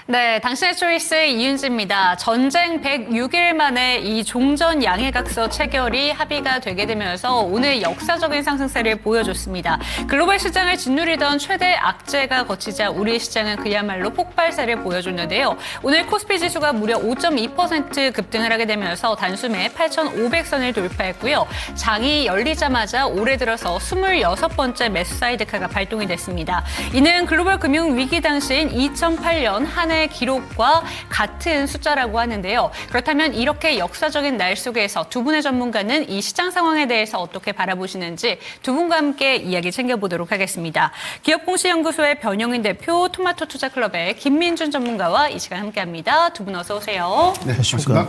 네, 당신의 초이스 이윤지입니다. 전쟁 106일 만에 이 종전 양해각서 체결이 합의가 되게 되면서 오늘 역사적인 상승세를 보여줬습니다. 글로벌 시장을 짓누리던 최대 악재가 거치자 우리 시장은 그야말로 폭발세를 보여줬는데요. 오늘 코스피 지수가 무려 5.2% 급등을 하게 되면서 단숨에 8,500선을 돌파했고요. 장이 열리자마자 올해 들어서 26번째 매수 사이드카가 발동이 됐습니다. 이는 글로벌 금융 위기 당시인 2008년 한 해 기록과 같은 숫자라고 하는데요. 그렇다면 이렇게 역사적인 날 속에서 두 분의 전문가는 이 시장 상황에 대해서 어떻게 바라보시는지 두 분과 함께 이야기 챙겨보도록 하겠습니다. 기업공시연구소의 변영인 대표, 토마토 투자클럽의 김민준 전문가와 이 시간 함께합니다. 두 분 어서 오세요. 네, 반갑습니다.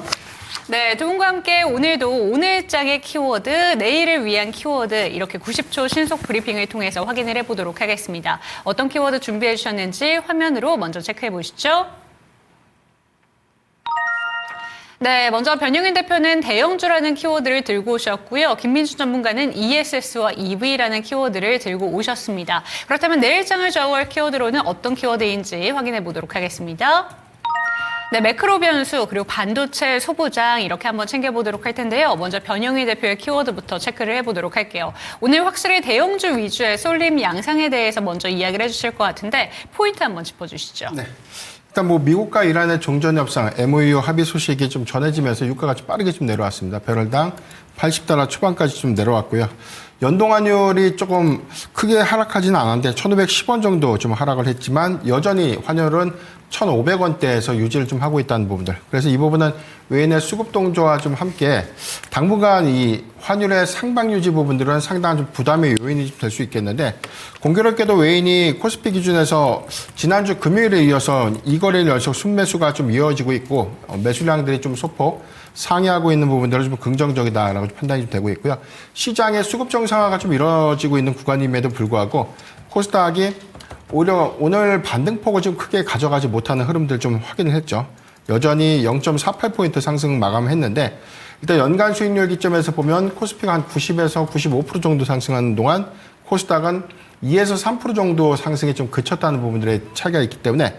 네, 두 분과 함께 오늘도 오늘장의 키워드, 내일을 위한 키워드 이렇게 90초 신속 브리핑을 통해서 확인을 해보도록 하겠습니다. 어떤 키워드 준비해 주셨는지 화면으로 먼저 체크해 보시죠. 네, 먼저 변영인 대표는 대형주라는 키워드를 들고 오셨고요. 김민수 전문가는 ESS와 EV라는 키워드를 들고 오셨습니다. 그렇다면 내일장을 좌우할 키워드로는 어떤 키워드인지 확인해 보도록 하겠습니다. 네, 매크로 변수 그리고 반도체 소부장 이렇게 한번 챙겨보도록 할 텐데요. 먼저 변영희 대표의 키워드부터 체크를 해보도록 할게요. 오늘 확실히 대형주 위주의 쏠림 양상에 대해서 먼저 이야기를 해주실 것 같은데 포인트 한번 짚어주시죠. 네. 일단 뭐 미국과 이란의 종전 협상 MOU 합의 소식이 좀 전해지면서 유가가 좀 빠르게 좀 내려왔습니다. 배럴당 80달러 초반까지 좀 내려왔고요. 연동환율이 조금 크게 하락하지는 않았는데 1,510원 정도 좀 하락을 했지만 여전히 환율은 1,500원대에서 유지를 좀 하고 있다는 부분들. 그래서 이 부분은 외인의 수급 동조와 좀 함께 당분간 이 환율의 상방 유지 부분들은 상당한 좀 부담의 요인이 될 수 있겠는데 공교롭게도 외인이 코스피 기준에서 지난주 금요일에 이어서 이 거래일 연속 순매수가 좀 이어지고 있고 매수량들이 좀 소폭 상회하고 있는 부분들은 좀 긍정적이다라고 판단이 좀 되고 있고요. 시장의 수급 정상화가 좀 이루어지고 있는 구간임에도 불구하고 코스닥이 오히려 오늘 반등폭을 좀 크게 가져가지 못하는 흐름들 좀 확인을 했죠. 여전히 0.48포인트 상승 마감했는데 일단 연간 수익률 기점에서 보면 코스피가 한 90에서 95% 정도 상승하는 동안 코스닥은 2에서 3% 정도 상승이 좀 그쳤다는 부분들의 차이가 있기 때문에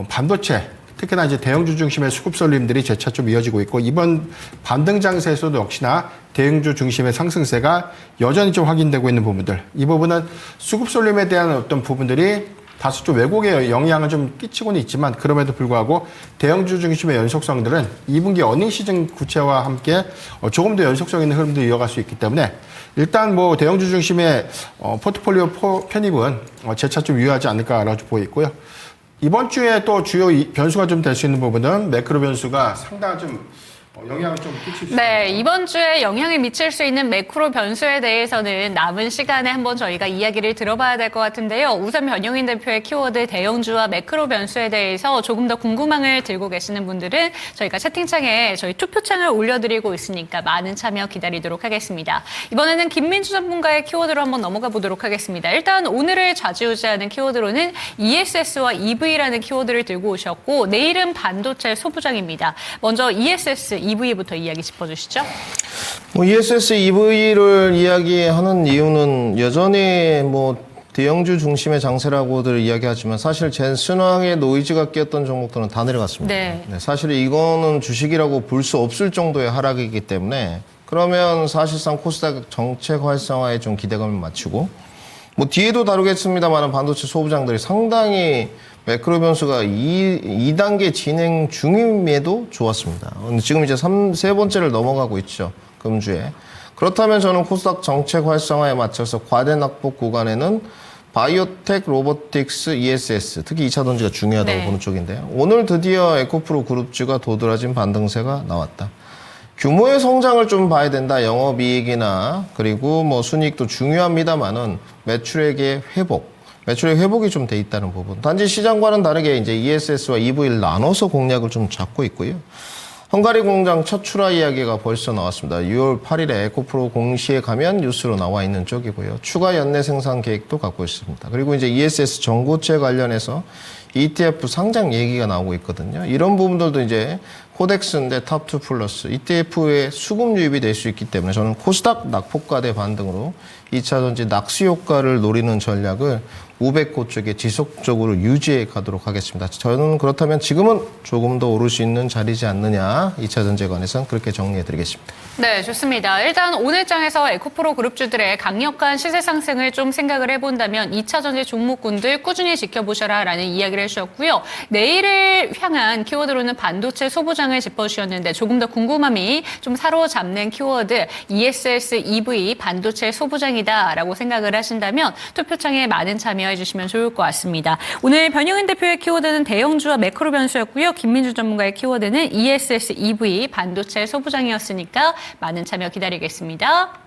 반도체 특히나 이제 대형주 중심의 수급 쏠림들이 재차 좀 이어지고 있고 이번 반등 장세에서도 역시나 대형주 중심의 상승세가 여전히 좀 확인되고 있는 부분들. 이 부분은 수급 쏠림에 대한 어떤 부분들이 다소 좀 왜곡에 영향을 좀 끼치고는 있지만 그럼에도 불구하고 대형주 중심의 연속성들은 2분기 어닝 시즌 구체와 함께 조금 더 연속성 있는 흐름도 이어갈 수 있기 때문에 일단 뭐 대형주 중심의 포트폴리오 편입은 재차 좀 유효하지 않을까라고 보고 있고요. 이번 주에 또 주요 변수가 좀 될 수 있는 부분은 매크로 변수가 상당히 좀 영향을 좀 끼칠 수 있습니다. 네, 이번 주에 영향을 미칠 수 있는 매크로 변수에 대해서는 남은 시간에 한번 저희가 이야기를 들어봐야 될 것 같은데요. 우선 변영인 대표의 키워드 대형주와 매크로 변수에 대해서 조금 더 궁금함을 들고 계시는 분들은 저희가 채팅창에 저희 투표창을 올려드리고 있으니까 많은 참여 기다리도록 하겠습니다. 이번에는 김민주 전문가의 키워드로 한번 넘어가 보도록 하겠습니다. 일단 오늘을 좌지우지하는 키워드로는 ESS와 EV라는 키워드를 들고 오셨고 내일은 반도체 소부장입니다. 먼저 ESS, EV부터 이야기 짚어주시죠. ESS, EV를 이야기하는 이유는 여전히 대형주 중심의 장세라고들 이야기하지만 사실 순환의 노이즈가 끼었던 종목들은 다 내려갔습니다. 네. 사실 이거는 주식이라고 볼 수 없을 정도의 하락이기 때문에 그러면 사실상 코스닥 정책 활성화에 좀 기대감을 맞추고 뒤에도 다루겠습니다만 반도체 소부장들이 상당히 매크로 변수가 2단계 진행 중임에도 좋았습니다. 지금 이제 세 번째를 넘어가고 있죠. 금주에. 그렇다면 저는 코스닥 정책 활성화에 맞춰서 과대 낙폭 구간에는 바이오텍, 로보틱스, ESS, 특히 2차 전지가 중요하다고 보는 쪽인데요. 오늘 드디어 에코프로 그룹주가 도드라진 반등세가 나왔다. 규모의 성장을 좀 봐야 된다. 영업이익이나 그리고 순이익도 중요합니다만은 매출액의 회복이 좀 돼 있다는 부분. 단지 시장과는 다르게 이제 ESS와 EV를 나눠서 공략을 좀 잡고 있고요. 헝가리 공장 첫 출하 이야기가 벌써 나왔습니다. 6월 8일에 에코프로 공시에 가면 뉴스로 나와 있는 쪽이고요. 추가 연내 생산 계획도 갖고 있습니다. 그리고 이제 ESS 전고체 관련해서 ETF 상장 얘기가 나오고 있거든요. 이런 부분들도 이제 코덱스인데 탑2 플러스 ETF의 수급 유입이 될 수 있기 때문에 저는 코스닥 낙폭과대 반등으로 2차 전지 낙수 효과를 노리는 전략을 500고 쪽에 지속적으로 유지해 가도록 하겠습니다. 저는 그렇다면 지금은 조금 더 오를 수 있는 자리지 않느냐. 2차 전제 관해서는 그렇게 정리해 드리겠습니다. 네, 좋습니다. 일단 오늘 장에서 에코프로 그룹주들의 강력한 시세 상승을 좀 생각을 해본다면 2차 전지 종목군들 꾸준히 지켜보셔라라는 이야기를 해주셨고요. 내일을 향한 키워드로는 반도체 소부장을 짚어주셨는데 조금 더 궁금함이 좀 사로잡는 키워드 ESS EV 반도체 소부장이다라고 생각을 하신다면 투표창에 많은 참여해 주시면 좋을 것 같습니다. 오늘 변형인 대표의 키워드는 대형주와 매크로 변수였고요. 김민주 전문가의 키워드는 ESS EV 반도체 소부장이었으니까 많은 참여 기다리겠습니다.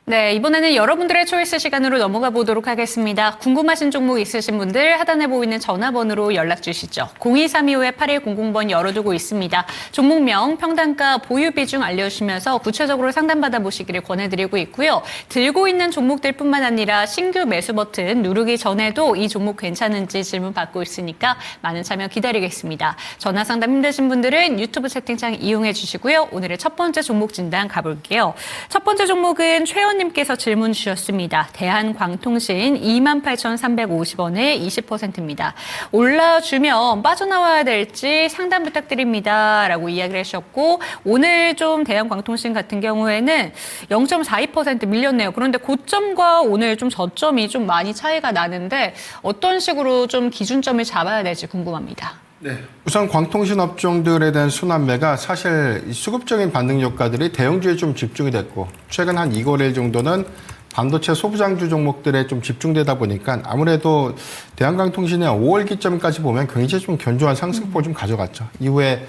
네, 이번에는 여러분들의 초이스 시간으로 넘어가 보도록 하겠습니다. 궁금하신 종목 있으신 분들 하단에 보이는 전화번호로 연락 주시죠. 02325-8100번 열어두고 있습니다. 종목명, 평단가, 보유 비중 알려주시면서 구체적으로 상담받아 보시기를 권해드리고 있고요. 들고 있는 종목들뿐만 아니라 신규 매수 버튼 누르기 전에도 이 종목 괜찮은지 질문 받고 있으니까 많은 참여 기다리겠습니다. 전화 상담 힘드신 분들은 유튜브 채팅창 이용해 주시고요. 오늘의 첫 번째 종목 진단 가볼게요. 첫 번째 종목은 최원님께서 질문 주셨습니다. 대한광통신 28,350원에 20%입니다. 올라주면 빠져나와야 될지 상담 부탁드립니다. 라고 이야기를 해주셨고 오늘 좀 대한광통신 같은 경우에는 0.42% 밀렸네요. 그런데 고점과 오늘 좀 저점이 좀 많이 차이가 나는데 어떤 식으로 좀 기준점을 잡아야 될지 궁금합니다. 네. 우선 광통신 업종들에 대한 순환매가 사실 수급적인 반등 효과들이 대형주에 좀 집중이 됐고 최근 한 2거래일 정도는 반도체 소부장주 종목들에 좀 집중되다 보니까 아무래도 대한광통신의 5월 기점까지 보면 굉장히 좀 견조한 상승폭을 좀 가져갔죠. 이후에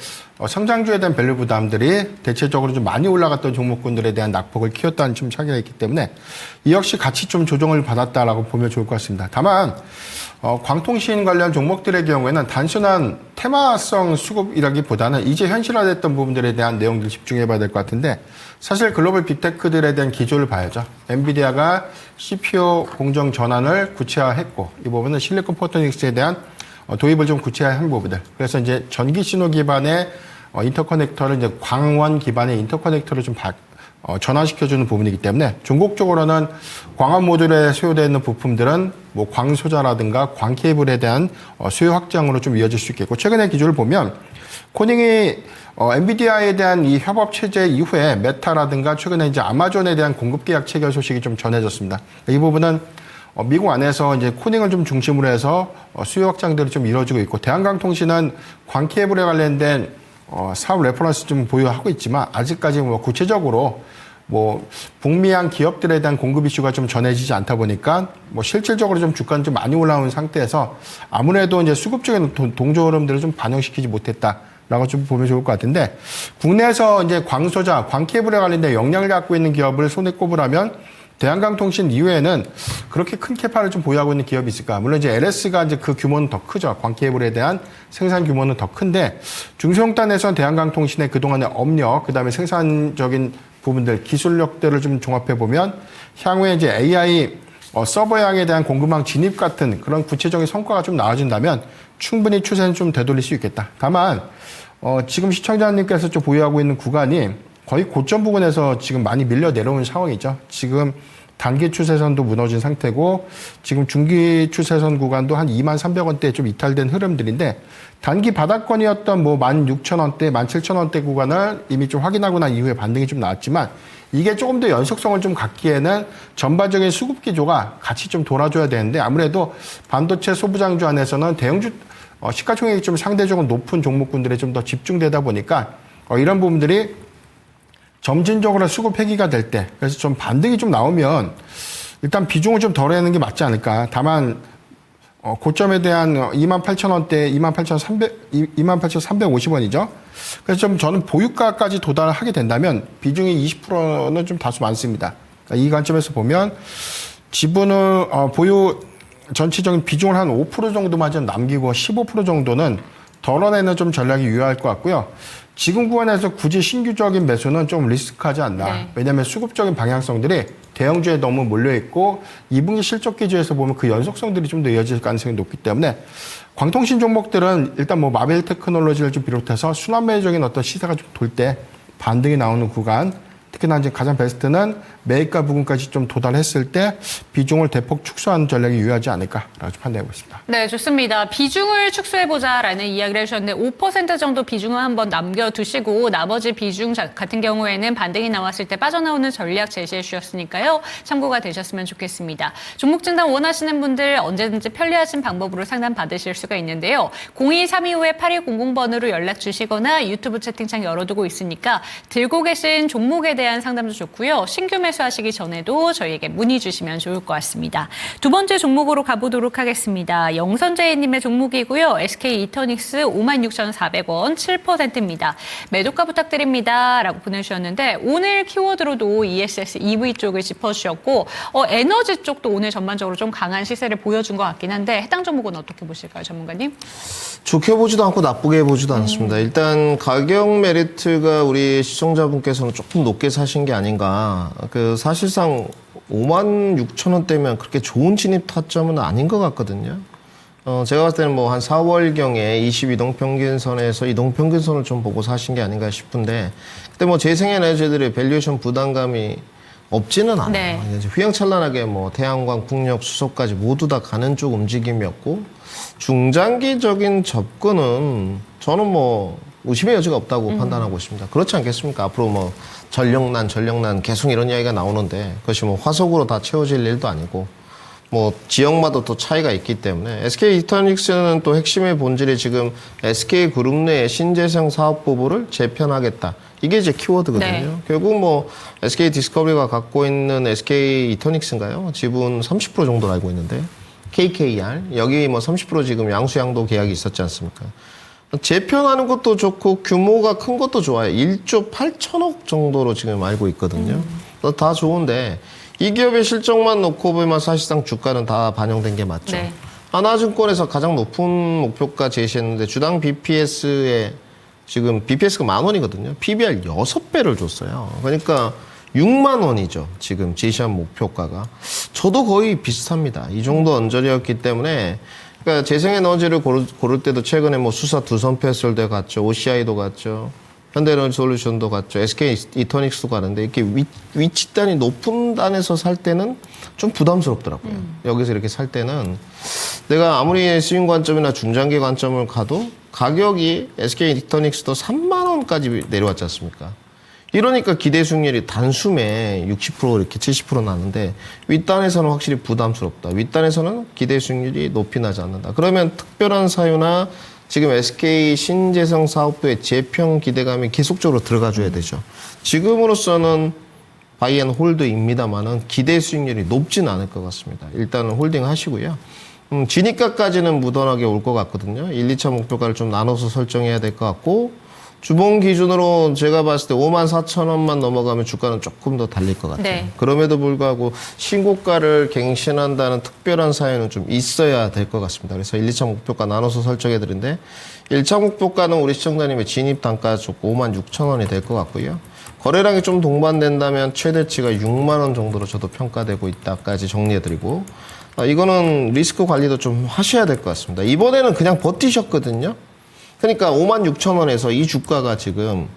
성장주에 대한 밸류 부담들이 대체적으로 좀 많이 올라갔던 종목군들에 대한 낙폭을 키웠다는 좀 차이가 있기 때문에 이 역시 같이 좀 조정을 받았다라고 보면 좋을 것 같습니다. 다만 광통신 관련 종목들의 경우에는 단순한 테마성 수급이라기보다는 이제 현실화됐던 부분들에 대한 내용들 집중해봐야 될 것 같은데 사실 글로벌 빅테크들에 대한 기조를 봐야죠. 엔비디아가 CPU 공정 전환을 구체화했고 이 부분은 실리콘 포토닉스에 대한 도입을 좀 구체화한 부분들. 그래서 이제 전기 신호 기반의 인터커넥터를 이제 광원 기반의 인터커넥터를 좀 전환시켜주는 부분이기 때문에 종국적으로는 광원 모듈에 소요되어 있는 부품들은 뭐 광소자라든가 광케이블에 대한 수요 확장으로 좀 이어질 수 있겠고 최근의 기조를 보면 코닝이 엔비디아에 대한 이 협업 체제 이후에 메타라든가 최근에 이제 아마존에 대한 공급 계약 체결 소식이 좀 전해졌습니다. 이 부분은 미국 안에서 이제 코닝을 좀 중심으로 해서 수요 확장들이 좀 이루어지고 있고 대한광통신은 광케이블에 관련된 사업 레퍼런스 좀 보유하고 있지만 아직까지 뭐 구체적으로 뭐 북미한 기업들에 대한 공급 이슈가 좀 전해지지 않다 보니까 뭐 실질적으로 좀 주가는 좀 많이 올라온 상태에서 아무래도 이제 수급적인 동조 흐름들을 좀 반영시키지 못했다라고 좀 보면 좋을 것 같은데 국내에서 이제 광소자, 광케이블에 관련된 역량을 갖고 있는 기업을 손에 꼽으라면 대한광통신 이외에는 그렇게 큰 캐파를 좀 보유하고 있는 기업이 있을까? 물론 이제 LS가 이제 그 규모는 더 크죠. 광케이블에 대한 생산 규모는 더 큰데 중소형단에서는 대한광통신의 그동안의 업력, 그다음에 생산적인 부분들, 기술력들을 좀 종합해 보면 향후에 이제 AI 서버양에 대한 공급망 진입 같은 그런 구체적인 성과가 좀 나와준다면 충분히 추세는 좀 되돌릴 수 있겠다. 다만 지금 시청자님께서 좀 보유하고 있는 구간이 거의 고점 부근에서 지금 많이 밀려 내려온 상황이죠. 지금 단기 추세선도 무너진 상태고 지금 중기 추세선 구간도 한 23,300원대에 좀 이탈된 흐름들인데 단기 바닥권이었던 뭐 16,000원대, 17,000원대 구간을 이미 좀 확인하고 난 이후에 반등이 좀 나왔지만 이게 조금 더 연속성을 좀 갖기에는 전반적인 수급 기조가 같이 좀 돌아줘야 되는데 아무래도 반도체 소부장주 안에서는 대형주 시가총액이 좀 상대적으로 높은 종목군들에 좀 더 집중되다 보니까 이런 부분들이 점진적으로 수급 회귀가 될 때, 그래서 좀 반등이 좀 나오면 일단 비중을 좀 덜어내는 게 맞지 않을까. 다만 고점에 대한 28,000원대, 28,350원이죠. 그래서 좀 저는 보유가까지 도달하게 된다면 비중이 20%는 좀 다소 많습니다. 그러니까 이 관점에서 보면 지분을 보유 전체적인 비중을 한 5% 정도만 좀 남기고 15% 정도는 덜어내는 좀 전략이 유효할 것 같고요. 지금 구간에서 굳이 신규적인 매수는 좀 리스크하지 않나. 네. 왜냐하면 수급적인 방향성들이 대형주에 너무 몰려있고 2분기 실적 기조에서 보면 그 연속성들이 좀 더 이어질 가능성이 높기 때문에 광통신 종목들은 일단 뭐 마벨 테크놀로지를 좀 비롯해서 순환매적인 어떤 시세가 좀 돌 때 반등이 나오는 구간, 특히나 이제 가장 베스트는 매입가 부분까지 좀 도달했을 때 비중을 대폭 축소하는 전략이 유효하지 않을까라고 판단해 보겠습니다. 네, 좋습니다. 비중을 축소해보자라는 이야기를 해주셨는데 5% 정도 비중을 한번 남겨두시고 나머지 비중 같은 경우에는 반등이 나왔을 때 빠져나오는 전략 제시해 주셨으니까요. 참고가 되셨으면 좋겠습니다. 종목 진단 원하시는 분들 언제든지 편리하신 방법으로 상담 받으실 수가 있는데요. 02-325-8200번으로 연락 주시거나 유튜브 채팅창 열어두고 있으니까 들고 계신 종목에 대한 상담도 좋고요. 신규 매수하시기 전에도 저희에게 문의 주시면 좋을 것 같습니다. 두 번째 종목으로 가보도록 하겠습니다. 영선제이님의 종목이고요. SK 이터닉스 56,400원 7%입니다. 매도가 부탁드립니다. 라고 보내주셨는데 오늘 키워드로도 ESS EV 쪽을 짚어주셨고 에너지 쪽도 오늘 전반적으로 좀 강한 시세를 보여준 것 같긴 한데 해당 종목은 어떻게 보실까요, 전문가님? 좋게 보지도 않고 나쁘게 보지도 않습니다. 일단 가격 메리트가 우리 시청자분께서는 조금 높게 사신 게 아닌가. 사실상 56,000원대면 그렇게 좋은 진입 타점은 아닌 것 같거든요. 제가 봤을 때는 뭐 한 4월경에 22동평균선에서 이동평균선을 좀 보고 사신 게 아닌가 싶은데, 그때 뭐 재생에너지들의 밸류에이션 부담감이 없지는 않아요. 네. 이제 휘황찬란하게 뭐 태양광, 풍력, 수소까지 모두 다 가는 쪽 움직임이었고, 중장기적인 접근은 저는 뭐 의심의 여지가 없다고 판단하고 있습니다. 그렇지 않겠습니까? 앞으로 뭐 전력난 계속 이런 이야기가 나오는데 그것이 뭐 화석으로 다 채워질 일도 아니고 뭐 지역마다 또 차이가 있기 때문에 SK 이터닉스는 또 핵심의 본질이 지금 SK 그룹 내의 신재생 사업 부부를 재편하겠다. 이게 이제 키워드거든요. 네. 결국 뭐 SK 디스커버리가 갖고 있는 SK 이터닉스인가요? 지분 30% 정도로 알고 있는데 KKR 여기 뭐 30% 지금 양수양도 계약이 있었지 않습니까? 재편하는 것도 좋고 규모가 큰 것도 좋아요. 1조 8천억 정도로 지금 알고 있거든요. 다 좋은데 이 기업의 실적만 놓고 보면 사실상 주가는 다 반영된 게 맞죠. 네. 하나증권에서 가장 높은 목표가 제시했는데 주당 BPS에 지금 BPS가 10,000원이거든요. PBR 6배를 줬어요. 그러니까 6만 원이죠. 지금 제시한 목표가가. 저도 거의 비슷합니다. 이 정도 언저리였기 때문에 그러니까 재생에너지를 고를 때도 최근에 뭐 수사 두선패설도 갔죠. OCI도 갔죠. 현대에너지솔루션도 갔죠. SK 이터닉스도 가는데 이렇게 위치 단이 높은 단에서 살 때는 좀 부담스럽더라고요. 여기서 이렇게 살 때는 내가 아무리 스윙 관점이나 중장기 관점을 가도 가격이 SK 이터닉스도 3만 원까지 내려왔지 않습니까? 이러니까 기대 수익률이 단숨에 60% 이렇게 70% 나는데 윗단에서는 확실히 부담스럽다. 윗단에서는 기대 수익률이 높이 나지 않는다. 그러면 특별한 사유나 지금 SK 신재생 사업도의 재평 기대감이 계속적으로 들어가줘야 되죠. 지금으로서는 바이앤홀드입니다만은 기대 수익률이 높진 않을 것 같습니다. 일단은 홀딩 하시고요. 진입가까지는 무던하게 올 것 같거든요. 1, 2차 목표가를 좀 나눠서 설정해야 될 것 같고 주봉 기준으로 제가 봤을 때 54,000원만 넘어가면 주가는 조금 더 달릴 것 같아요. 네. 그럼에도 불구하고 신고가를 갱신한다는 특별한 사유는 좀 있어야 될 것 같습니다. 그래서 1, 2차 목표가 나눠서 설정해 드리는데 1차 목표가는 우리 시청자님의 진입 단가 쪽 56,000원이 될 것 같고요. 거래량이 좀 동반된다면 최대치가 6만 원 정도로 저도 평가되고 있다까지 정리해 드리고 이거는 리스크 관리도 좀 하셔야 될 것 같습니다. 이번에는 그냥 버티셨거든요. 그러니까 56,000원에서 이 주가가 지금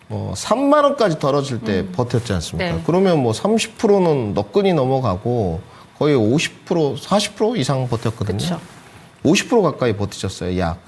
뭐 3만 원까지 떨어질 때 버텼지 않습니까? 네. 그러면 뭐 30%는 너끈히 넘어가고 거의 50%, 40% 이상 버텼거든요. 그쵸. 50% 가까이 버티셨어요, 약.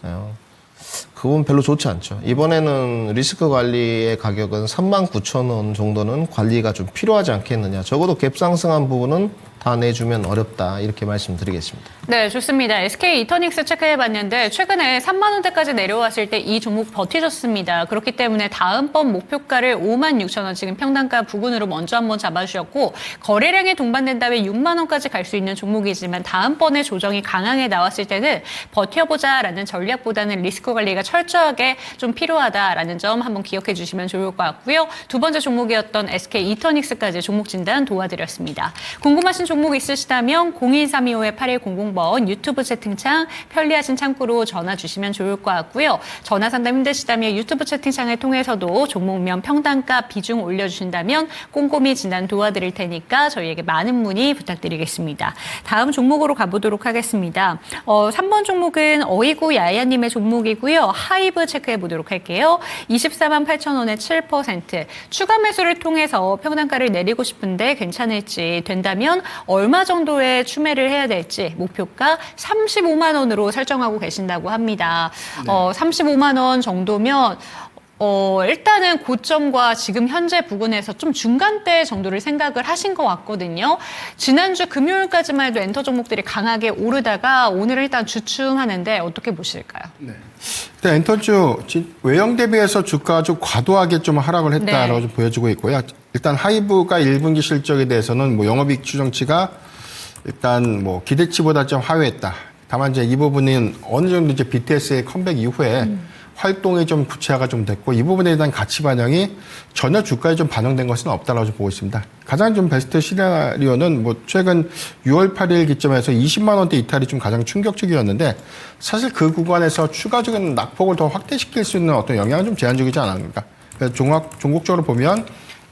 그건 별로 좋지 않죠. 이번에는 리스크 관리의 가격은 39,000원 정도는 관리가 좀 필요하지 않겠느냐. 적어도 갭 상승한 부분은 다 내주면 어렵다. 이렇게 말씀드리겠습니다. 네, 좋습니다. SK 이터닉스 체크해봤는데 최근에 3만 원대까지 내려왔을 때 이 종목 버티셨습니다. 그렇기 때문에 다음번 목표가를 56,000원 지금 평단가 부근으로 먼저 한번 잡아주셨고 거래량이 동반된다면 6만 원까지 갈 수 있는 종목이지만 다음번에 조정이 강하게 나왔을 때는 버텨보자라는 전략보다는 리스크 관리가 철저하게 좀 필요하다라는 점 한번 기억해 주시면 좋을 것 같고요. 두 번째 종목이었던 SK 이터닉스까지 종목 진단 도와드렸습니다. 궁금하신 종목 있으시다면 02325-8100번 유튜브 채팅창 편리하신 창구로 전화 주시면 좋을 것 같고요. 전화 상담 힘드시다면 유튜브 채팅창을 통해서도 종목명 평단가 비중 올려주신다면 꼼꼼히 진단 도와드릴 테니까 저희에게 많은 문의 부탁드리겠습니다. 다음 종목으로 가보도록 하겠습니다. 3번 종목은 어이구 야야님의 종목이고요. 하이브 체크해 보도록 할게요. 24만 8천 원에 7%. 추가 매수를 통해서 평단가를 내리고 싶은데 괜찮을지 된다면 얼마 정도의 추매를 해야 될지 목표가 35만 원으로 설정하고 계신다고 합니다. 35만 원 정도면 일단은 고점과 지금 현재 부근에서 좀 중간대 정도를 생각을 하신 것 같거든요. 지난주 금요일까지만 해도 엔터 종목들이 강하게 오르다가 오늘은 일단 주춤하는데 어떻게 보실까요? 네. 일단 엔터주 외형 대비해서 주가가 좀 과도하게 좀 하락을 했다라고 네. 좀 보여지고 있고요. 일단 하이브가 1분기 실적에 대해서는 뭐 영업이익 추정치가 일단 뭐 기대치보다 좀 하회했다. 다만 이제 이 부분은 어느 정도 이제 BTS의 컴백 이후에 활동이 좀 구체화가 좀 됐고 이 부분에 대한 가치 반영이 전혀 주가에 좀 반영된 것은 없다라고 좀 보고 있습니다. 가장 좀 베스트 시나리오는 뭐 최근 6월 8일 기점에서 20만 원대 이탈이 좀 가장 충격적이었는데 사실 그 구간에서 추가적인 낙폭을 더 확대시킬 수 있는 어떤 영향은 좀 제한적이지 않았는가. 그래서 종목적으로 보면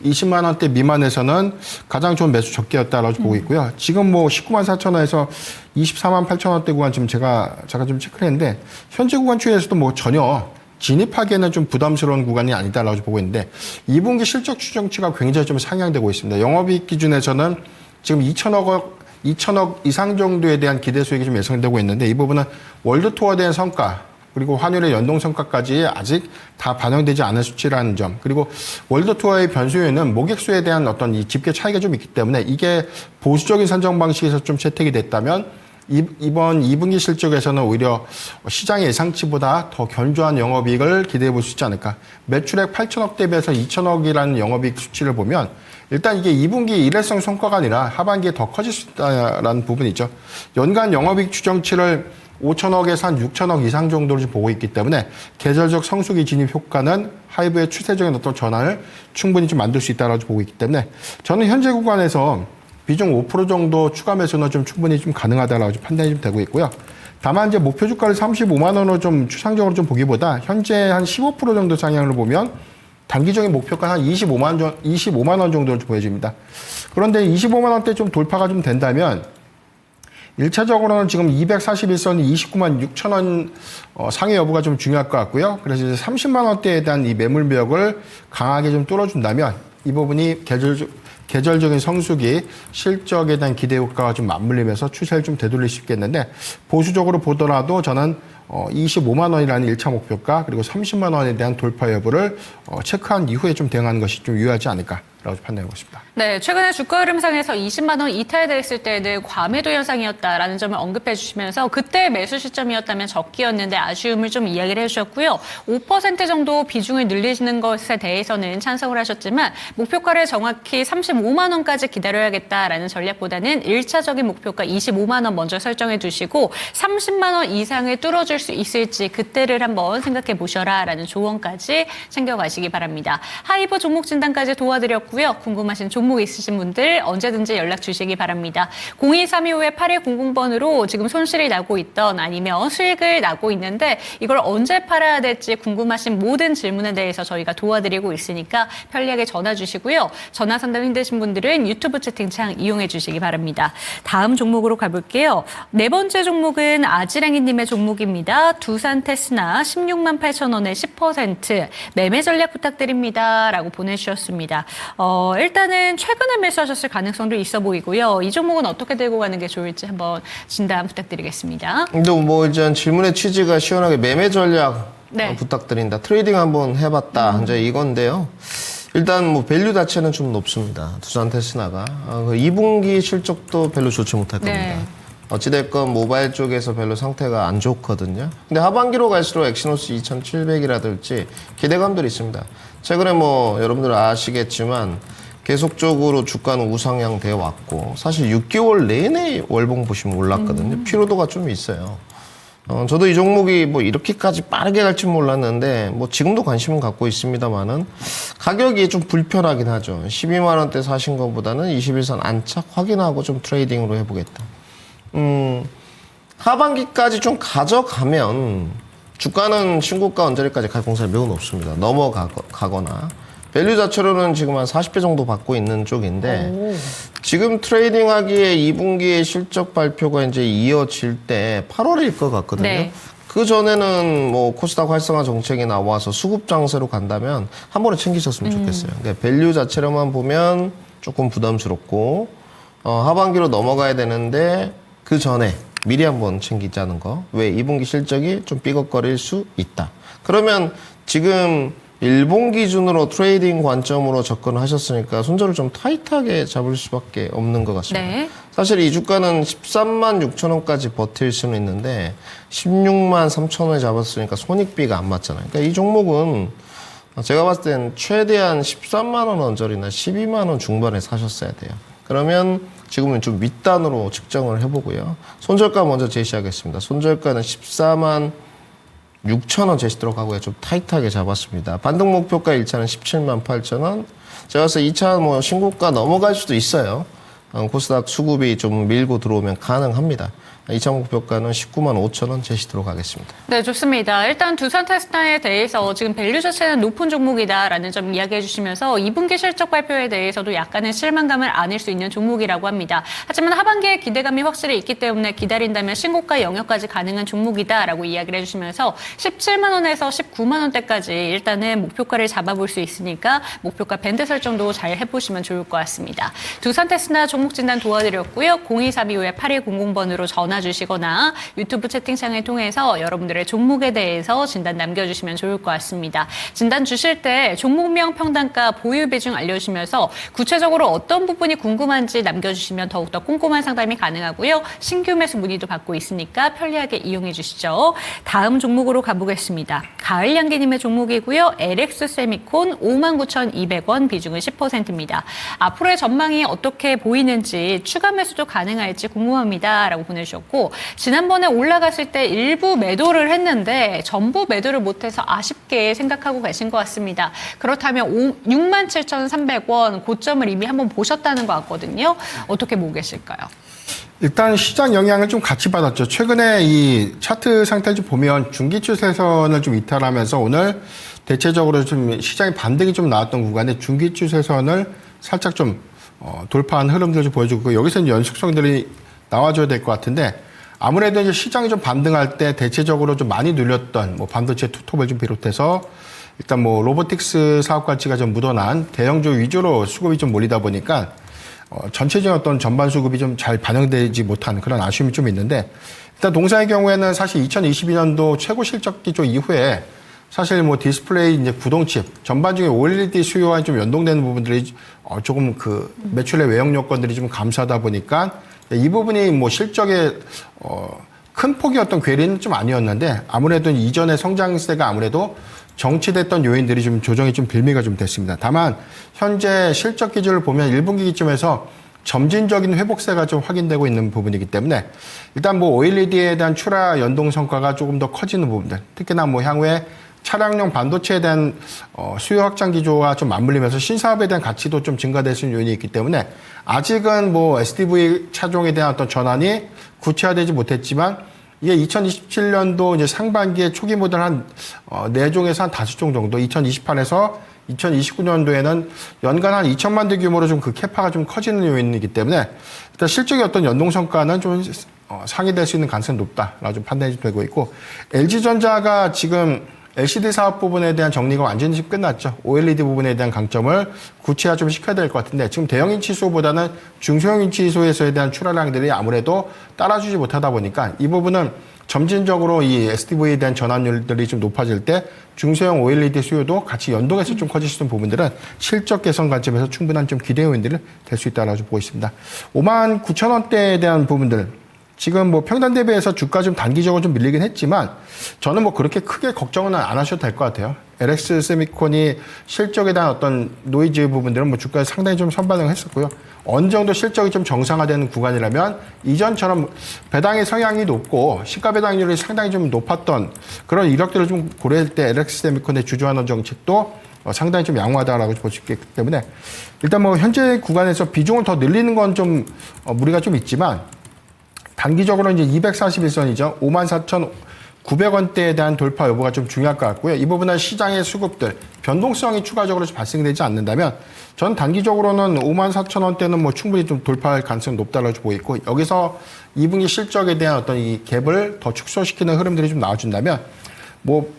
20만 원대 미만에서는 가장 좋은 매수 적기였다라고 보고 있고요. 지금 뭐 19만 4천 원에서 24만 8천 원대 구간 지금 제가 좀 체크를 했는데 현재 구간 추이에서도 뭐 전혀 진입하기에는 좀 부담스러운 구간이 아니다라고 보고 있는데 2분기 실적 추정치가 굉장히 좀 상향되고 있습니다. 영업이익 기준에서는 지금 2천억 이상 정도에 대한 기대 수익이 좀 예상되고 있는데 이 부분은 월드 투어에 대한 성과 그리고 환율의 연동 성과까지 아직 다 반영되지 않은 수치라는 점. 그리고 월드 투어의 변수 요인은 모객 수에 대한 어떤 이 집계 차이가 좀 있기 때문에 이게 보수적인 산정 방식에서 좀 채택이 됐다면 이번 2분기 실적에서는 오히려 시장의 예상치보다 더 견조한 영업이익을 기대해 볼 수 있지 않을까. 매출액 8천억 대비해서 2천억이라는 영업이익 수치를 보면 일단 이게 2분기 일회성 성과가 아니라 하반기에 더 커질 수 있다는 부분이 있죠. 연간 영업이익 추정치를 5천억에서 한 6천억 이상 정도를 보고 있기 때문에 계절적 성수기 진입 효과는 하이브의 추세적인 어떤 전환을 충분히 좀 만들 수 있다고 보고 있기 때문에 저는 현재 구간에서 비중 5% 정도 추가 매수는 좀 충분히 좀 가능하다라고 좀 판단이 좀 되고 있고요. 다만 이제 목표 주가를 35만 원으로 좀 추상적으로 좀 보기보다 현재 한 15% 정도 상향을 보면 단기적인 목표가 한 25만 원 정도로 보여집니다. 그런데 25만 원대 좀 돌파가 좀 된다면 1차적으로는 지금 241선 29만 6천 원 상회 여부가 좀 중요할 것 같고요. 그래서 이제 30만 원대에 대한 이 매물벽을 강하게 좀 뚫어준다면 이 부분이 계절적인 성수기 실적에 대한 기대 효과가 좀 맞물리면서 추세를 좀 되돌릴 수 있겠는데 보수적으로 보더라도 저는 25만 원이라는 1차 목표가 그리고 30만 원에 대한 돌파 여부를 체크한 이후에 좀 대응하는 것이 좀 유효하지 않을까라고 판단하고 있습니다. 네, 최근에 주가 흐름상에서 20만 원 이탈됐을 때는 과매도 현상이었다라는 점을 언급해 주시면서 그때 매수 시점이었다면 적기였는데 아쉬움을 좀 이야기를 해주셨고요. 5% 정도 비중을 늘리시는 것에 대해서는 찬성을 하셨지만 목표가를 정확히 35만 원까지 기다려야겠다라는 전략보다는 1차적인 목표가 25만 원 먼저 설정해 두시고 30만 원 이상을 뚫어줄 수 있을지 그때를 한번 생각해 보셔라라는 조언까지 챙겨가시기 바랍니다. 하이브 종목 진단까지 도와드렸고요. 궁금하신 종목 있으신 분들 언제든지 연락 주시기 바랍니다. 02325-8100번으로 지금 손실이 나고 있던 아니면 수익을 나고 있는데 이걸 언제 팔아야 될지 궁금하신 모든 질문에 대해서 저희가 도와드리고 있으니까 편리하게 전화 주시고요. 전화 상담 힘드신 분들은 유튜브 채팅창 이용해 주시기 바랍니다. 다음 종목으로 가볼게요. 네 번째 종목은 아지랭이님의 종목입니다. 두산 테스나 16만 8천 원에 10% 매매 전략 부탁드립니다. 라고 보내주셨습니다. 일단은 최근에 매수하셨을 가능성도 있어 보이고요. 이 종목은 어떻게 들고 가는 게 좋을지 한번 진단 부탁드리겠습니다. 근데 뭐 이제 질문의 취지가 시원하게 매매 전략 네. 부탁드린다. 트레이딩 한번 해봤다. 이제 이건데요. 일단 뭐 밸류 자체는 좀 높습니다. 두산 테스나가 2분기 실적도 별로 좋지 못할 겁니다. 네. 어찌됐건 모바일 쪽에서 별로 상태가 안 좋거든요. 근데 하반기로 갈수록 엑시노스 2700이라든지 기대감들이 있습니다. 최근에 뭐 여러분들 아시겠지만 계속적으로 주가는 우상향 되어 왔고 사실 6개월 내내 월봉 보시면 올랐거든요. 피로도가 좀 있어요. 저도 이 종목이 뭐 이렇게까지 빠르게 갈 줄 몰랐는데 뭐 지금도 관심은 갖고 있습니다만은 가격이 좀 불편하긴 하죠. 12만 원대 사신 것보다는 21선 안착 확인하고 좀 트레이딩으로 해보겠다. 하반기까지 좀 가져가면 주가는 신고가 언저리까지 갈 공산이 매우 높습니다. 넘어가거나 밸류 자체로는 지금 한 40배 정도 받고 있는 쪽인데 지금 트레이딩하기에 2분기에 실적 발표가 이제 이어질 때 8월일 것 같거든요. 네. 그 전에는 뭐 코스닥 활성화 정책이 나와서 수급 장세로 간다면 한 번에 챙기셨으면 좋겠어요. 그러니까 밸류 자체로만 보면 조금 부담스럽고 하반기로 넘어가야 되는데 그 전에 미리 한번 챙기자는 거. 왜 2분기 실적이 좀 삐걱거릴 수 있다. 그러면 지금 일본 기준으로 트레이딩 관점으로 접근하셨으니까 손절을 좀 타이트하게 잡을 수밖에 없는 것 같습니다. 네. 사실 이 주가는 13만 6천 원까지 버틸 수는 있는데 16만 3천 원에 잡았으니까 손익비가 안 맞잖아요. 그러니까 이 종목은 제가 봤을 땐 최대한 13만 원 언저리나 12만 원 중반에 사셨어야 돼요. 그러면 지금은 좀 윗단으로 측정을 해보고요. 손절가 먼저 제시하겠습니다. 손절가는 14만 6천 원 제시도록 하고요. 좀 타이트하게 잡았습니다. 반등 목표가 1차는 17만 8천 원. 제가 봤을 때 2차 뭐 신고가 넘어갈 수도 있어요. 코스닥 수급이 좀 밀고 들어오면 가능합니다. 2차 목표가는 19만 5천 원 제시도록 하겠습니다. 네, 좋습니다. 일단 두산테스타에 대해서 지금 밸류 자체는 높은 종목이다라는 점 이야기해 주시면서 2분기 실적 발표에 대해서도 약간의 실망감을 안을 수 있는 종목이라고 합니다. 하지만 하반기에 기대감이 확실히 있기 때문에 기다린다면 신고가 영역까지 가능한 종목이다라고 이야기를 해주시면서 17만 원에서 19만 원대까지 일단은 목표가를 잡아볼 수 있으니까 목표가 밴드 설정도 잘 해보시면 좋을 것 같습니다. 두산테스타 종목 진단 도와드렸고요. 0242-8100번으로 전화 주시거나 유튜브 채팅창을 통해서 여러분들의 종목에 대해서 진단 남겨주시면 좋을 것 같습니다. 진단 주실 때 종목명, 평단가, 보유 비중 알려주시면서 구체적으로 어떤 부분이 궁금한지 남겨주시면 더욱더 꼼꼼한 상담이 가능하고요. 신규 매수 문의도 받고 있으니까 편리하게 이용해 주시죠. 다음 종목으로 가보겠습니다. 가을양기님의 종목이고요. LX 세미콘 59,200원 비중은 10%입니다. 앞으로의 전망이 어떻게 보이는지 추가 매수도 가능할지 궁금합니다. 라고 보내주셨고 지난번에 올라갔을 때 일부 매도를 했는데 전부 매도를 못해서 아쉽게 생각하고 계신 것 같습니다. 그렇다면 67,300원 고점을 이미 한번 보셨다는 것 같거든요. 어떻게 보고 계실까요? 일단 시장 영향을 좀 같이 받았죠. 최근에 이 차트 상태를 좀 보면 중기 추세선을 좀 이탈하면서 오늘 대체적으로 좀 시장의 반등이 좀 나왔던 구간에 중기 추세선을 살짝 좀 돌파한 흐름들 좀 보여주고 여기서 연속성들이 나와줘야 될 것 같은데 아무래도 이제 시장이 좀 반등할 때 대체적으로 좀 많이 눌렸던 뭐 반도체 투톱을 좀 비롯해서 일단 뭐 로보틱스 사업 가치가 좀 묻어난 대형주 위주로 수급이 좀 몰리다 보니까 전체적인 어떤 전반 수급이 좀 잘 반영되지 못한 그런 아쉬움이 좀 있는데 일단 동사의 경우에는 사실 2022년도 최고 실적 기조 이후에 사실 뭐 디스플레이 이제 구동칩 전반적인 OLED 수요와 좀 연동되는 부분들이 조금 그 매출의 외형 요건들이 좀 감소하다 보니까 이 부분이 뭐 실적에 큰 폭의 어떤 괴리는 좀 아니었는데 아무래도 이전의 성장세가 아무래도 정치됐던 요인들이 좀 조정이 좀 빌미가 좀 됐습니다. 다만 현재 실적 기준을 보면 1분기 기점에서 점진적인 회복세가 좀 확인되고 있는 부분이기 때문에 일단 뭐 OLED에 대한 출하 연동 성과가 조금 더 커지는 부분들 특히나 뭐 향후에 차량용 반도체에 대한 수요 확장 기조와 좀 맞물리면서 신사업에 대한 가치도 좀 증가될 수 있는 요인이 있기 때문에 아직은 뭐 SDV 차종에 대한 어떤 전환이 구체화되지 못했지만 이게 2027년도 이제 상반기에 초기 모델 한 4종에서 한 5종 정도 2028에서 2029년도에는 연간 한 2천만 대 규모로 좀 그 캐파가 좀 커지는 요인이기 때문에 일단 실적의 어떤 연동 성과는 좀 상회될 수 있는 가능성이 높다라고 좀 판단이 되고 있고 LG전자가 지금 LCD 사업 부분에 대한 정리가 완전히 지금 끝났죠. OLED 부분에 대한 강점을 구체화 좀 시켜야 될 것 같은데 지금 대형인 치수보다는 중소형인 치수에서에 대한 출하량들이 아무래도 따라주지 못하다 보니까 이 부분은 점진적으로 이 SDV에 대한 전환율들이 좀 높아질 때 중소형 OLED 수요도 같이 연동해서 좀 커질 수 있는 부분들은 실적 개선 관점에서 충분한 좀 기대 요인들이 될 수 있다고 보고 있습니다. 59,000원대에 대한 부분들 지금 뭐 평단 대비해서 주가 좀 단기적으로 좀 밀리긴 했지만 저는 뭐 그렇게 크게 걱정은 안 하셔도 될 것 같아요. LX 세미콘이 실적에 대한 어떤 노이즈 부분들은 뭐 주가에 상당히 좀 선반영을 했었고요. 어느 정도 실적이 좀 정상화되는 구간이라면 이전처럼 배당의 성향이 높고 시가 배당률이 상당히 좀 높았던 그런 이력들을 좀 고려할 때 LX 세미콘의 주주환원 정책도 상당히 좀 양호하다라고 볼 수 있기 때문에 일단 뭐 현재 구간에서 비중을 더 늘리는 건 좀 무리가 좀 있지만 단기적으로 이제 241선이죠. 54,900원대에 대한 돌파 여부가 좀 중요할 것 같고요. 이 부분은 시장의 수급들, 변동성이 추가적으로 발생되지 않는다면 전 단기적으로는 54,000원대는 뭐 충분히 좀 돌파할 가능성이 높다고 보이고 여기서 2분기 실적에 대한 어떤 이 갭을 더 축소시키는 흐름들이 좀 나와준다면 뭐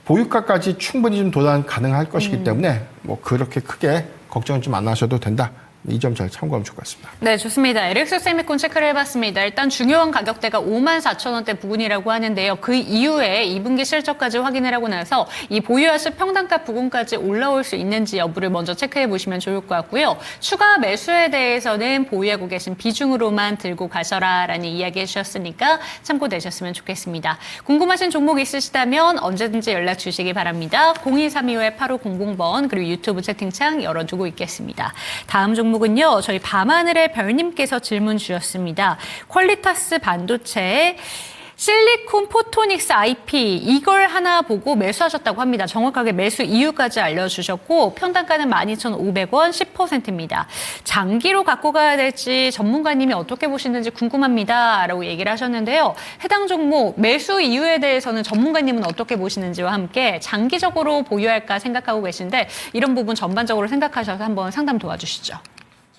보유가까지 충분히 좀 도달 가능할 것이기 때문에 뭐 그렇게 크게 걱정은 좀 안 하셔도 된다. 이 점 잘 참고하면 좋을 것 같습니다. 네, 좋습니다. LX 세미콘 체크를 해봤습니다. 일단 중요한 가격대가 54,000원대 부근이라고 하는데요. 그 이후에 2분기 실적까지 확인을 하고 나서 이 보유하실 평단가 부근까지 올라올 수 있는지 여부를 먼저 체크해 보시면 좋을 것 같고요. 추가 매수에 대해서는 보유하고 계신 비중으로만 들고 가셔라라는 이야기 해주셨으니까 참고되셨으면 좋겠습니다. 궁금하신 종목 있으시다면 언제든지 연락 주시기 바랍니다. 0232-8500번 그리고 유튜브 채팅창 열어두고 있겠습니다. 다음 종목은요. 저희 밤하늘의 별님께서 질문 주셨습니다. 퀄리타스 반도체 실리콘 포토닉스 IP 이걸 하나 보고 매수하셨다고 합니다. 정확하게 매수 이유까지 알려주셨고 평단가는 12,500원 10%입니다. 장기로 갖고 가야 될지 전문가님이 어떻게 보시는지 궁금합니다. 라고 얘기를 하셨는데요. 해당 종목 매수 이유에 대해서는 전문가님은 어떻게 보시는지와 함께 장기적으로 보유할까 생각하고 계신데 이런 부분 전반적으로 생각하셔서 한번 상담 도와주시죠.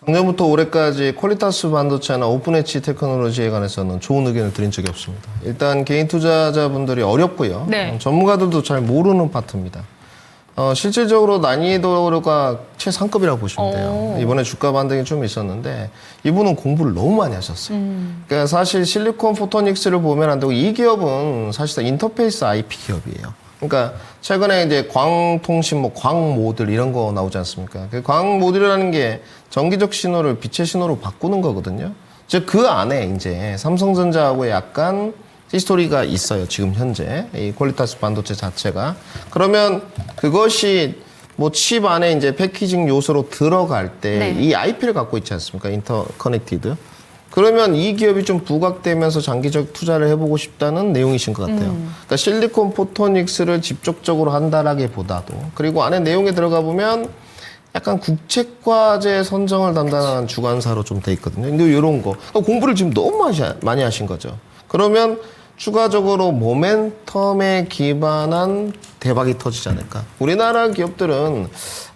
작년부터 올해까지 퀄리타스 반도체나 오픈 엣지 테크놀로지에 관해서는 좋은 의견을 드린 적이 없습니다. 일단 개인 투자자분들이 어렵고요. 네. 전문가들도 잘 모르는 파트입니다. 실질적으로 난이도가 최상급이라고 보시면 돼요. 이번에 주가 반등이 좀 있었는데 이분은 공부를 너무 많이 하셨어요. 그러니까 사실 실리콘 포토닉스를 보면 안 되고 이 기업은 사실상 인터페이스 IP 기업이에요. 그러니까 최근에 이제 광통신, 뭐 광모듈 이런 거 나오지 않습니까? 그 광모듈이라는 게 전기적 신호를 빛의 신호로 바꾸는 거거든요. 즉 그 안에 이제 삼성전자하고의 약간 히스토리가 있어요. 지금 현재 이 퀄리타스 반도체 자체가 그러면 그것이 뭐 칩 안에 이제 패키징 요소로 들어갈 때 이 IP를 갖고 있지 않습니까? 인터커넥티드. 그러면 이 기업이 좀 부각되면서 장기적 투자를 해보고 싶다는 내용이신 것 같아요. 그러니까 실리콘 포토닉스를 직접적으로 한다라기보다도 그리고 안에 내용에 들어가 보면 약간 국책과제 선정을 담당한 주관사로 좀 돼 있거든요. 근데 이런 거 공부를 지금 너무 많이 하신 거죠. 그러면 추가적으로 모멘텀에 기반한 대박이 터지지 않을까. 우리나라 기업들은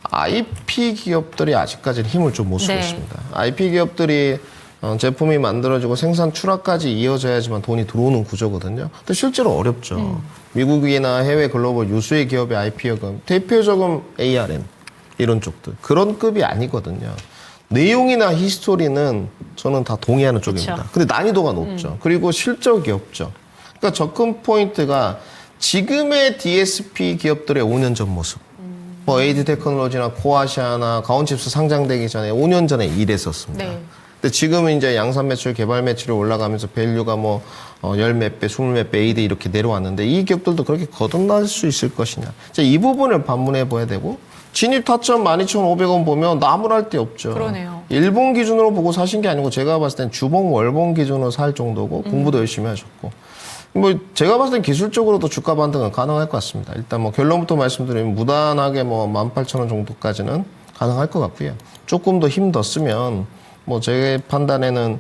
IP 기업들이 아직까지는 힘을 좀 못 쓰고 있습니다. IP 기업들이 제품이 만들어지고 생산 출하까지 이어져야지만 돈이 들어오는 구조거든요. 근데 실제로 어렵죠. 미국이나 해외 글로벌 유수의 기업의 IP여금, 대표적인 ARM 이런 쪽들 그런 급이 아니거든요. 내용이나 히스토리는 저는 다 동의하는 쪽입니다. 그쵸. 근데 난이도가 높죠. 그리고 실적이 없죠. 그러니까 접근 포인트가 지금의 DSP 기업들의 5년 전 모습. 뭐 AD 테크놀로지나 코아시아나 가온칩스 상장되기 전에 5년 전에 이랬었습니다. 네. 근데 지금은 이제 양산 매출, 개발 매출이 올라가면서 밸류가 뭐, 10몇 배, 20몇 배, AD 이렇게 내려왔는데 이 기업들도 그렇게 거듭날 수 있을 것이냐. 이 부분을 반문해 봐야 되고, 진입 타점 12,500원 보면 나무랄 데 없죠. 그러네요. 일본 기준으로 보고 사신 게 아니고 제가 봤을 땐 주봉, 월봉 기준으로 살 정도고 공부도 열심히 하셨고. 뭐 제가 봤을 땐 기술적으로도 주가 반등은 가능할 것 같습니다. 일단 뭐 결론부터 말씀드리면 무난하게 뭐 18,000원 정도까지는 가능할 것 같고요. 조금 더 힘 더 쓰면 뭐 제 판단에는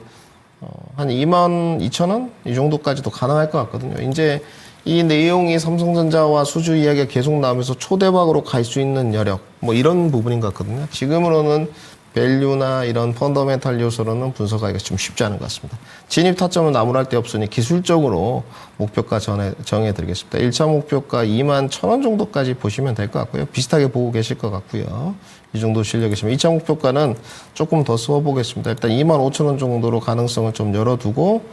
한 22,000원 이 정도까지도 가능할 것 같거든요. 이제 이 내용이 삼성전자와 수주 이야기가 계속 나오면서 초대박으로 갈 수 있는 여력 뭐 이런 부분인 것 같거든요. 지금으로는 밸류나 이런 펀더멘탈 요소로는 분석하기가 좀 쉽지 않은 것 같습니다. 진입 타점은 나무랄 데 없으니 기술적으로 목표가 정해드리겠습니다. 1차 목표가 21,000원 정도까지 보시면 될 것 같고요. 비슷하게 보고 계실 것 같고요. 이 정도 실력이시면 2차 목표가는 조금 더 써보겠습니다. 일단 25,000원 정도로 가능성을 좀 열어두고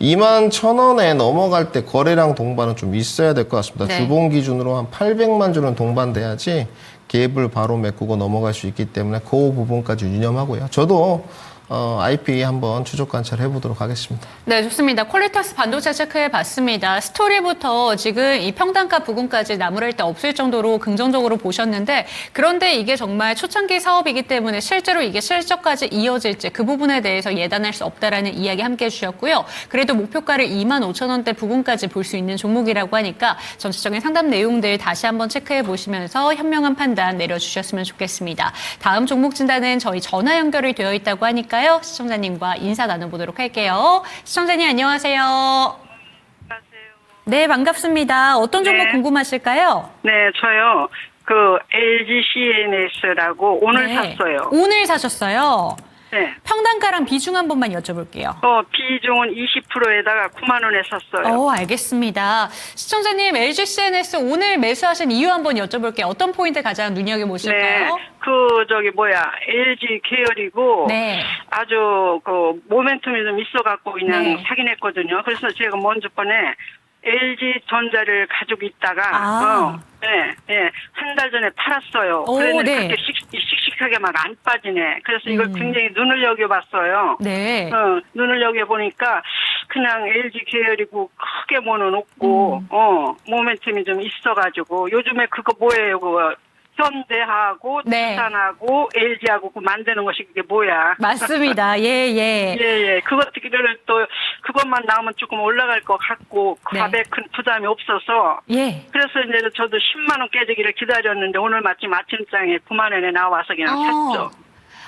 21,000원에 넘어갈 때 거래량 동반은 좀 있어야 될 것 같습니다. 네. 주봉 기준으로 한 800만 주는 동반돼야지 갭을 바로 메꾸고 넘어갈 수 있기 때문에 그 부분까지 유념하고요. 저도 IP 한번 추적 관찰해 보도록 하겠습니다. 네, 좋습니다. 퀄리터스 반도체 체크해 봤습니다. 스토리부터 지금 이 평단가 부근까지 나무랄 데 없을 정도로 긍정적으로 보셨는데, 그런데 이게 정말 초창기 사업이기 때문에 실제로 이게 실적까지 이어질지 그 부분에 대해서 예단할 수 없다라는 이야기 함께 해주셨고요. 그래도 목표가를 25,000원대 부근까지 볼 수 있는 종목이라고 하니까 전체적인 상담 내용들 다시 한번 체크해 보시면서 현명한 판단 내려주셨으면 좋겠습니다. 다음 종목 진단은 저희 전화 연결이 되어 있다고 하니까요. 시청자님과 인사 나눠보도록 할게요. 시청자님 안녕하세요. 안녕하세요. 네, 반갑습니다. 어떤 종목 네. 궁금하실까요? 네, 저요. LG CNS라고 오늘 네. 샀어요. 오늘 사셨어요. 네. 평단가랑 비중 한 번만 여쭤볼게요. 비중은 20%에다가 9만 원에 샀어요. 알겠습니다. 시청자님, LG CNS 오늘 매수하신 이유 한번 여쭤볼게요. 어떤 포인트 가장 눈여겨보실까요? 네. LG 계열이고 네. 아주 모멘텀이 좀 있어갖고 그냥 네. 사긴 했거든요. 그래서 제가 먼저 번에 LG 전자를 가지고 있다가 한 달 전에 팔았어요. 오, 그랬는데 네. 그렇게 씩씩하게 막 안 빠지네. 그래서 이걸 음. 굉장히 눈을 여겨봤어요. 네. 눈을 여겨보니까 그냥 LG 계열이고 크게 뭐는 없고 모멘텀이 좀 있어가지고 요즘에 그거 뭐예요? 그거 현대하고 네. 두산하고 LG하고 만드는 것이 그게 뭐야? 맞습니다. 예. 예. 그것들을 또 그것만 나오면 조금 올라갈 것 같고 네. 값에 큰 부담이 없어서 예. 그래서 이제 저도 10만 원 깨지기를 기다렸는데 오늘 마침 아침장에 9만 원에 나와서 그냥 샀죠.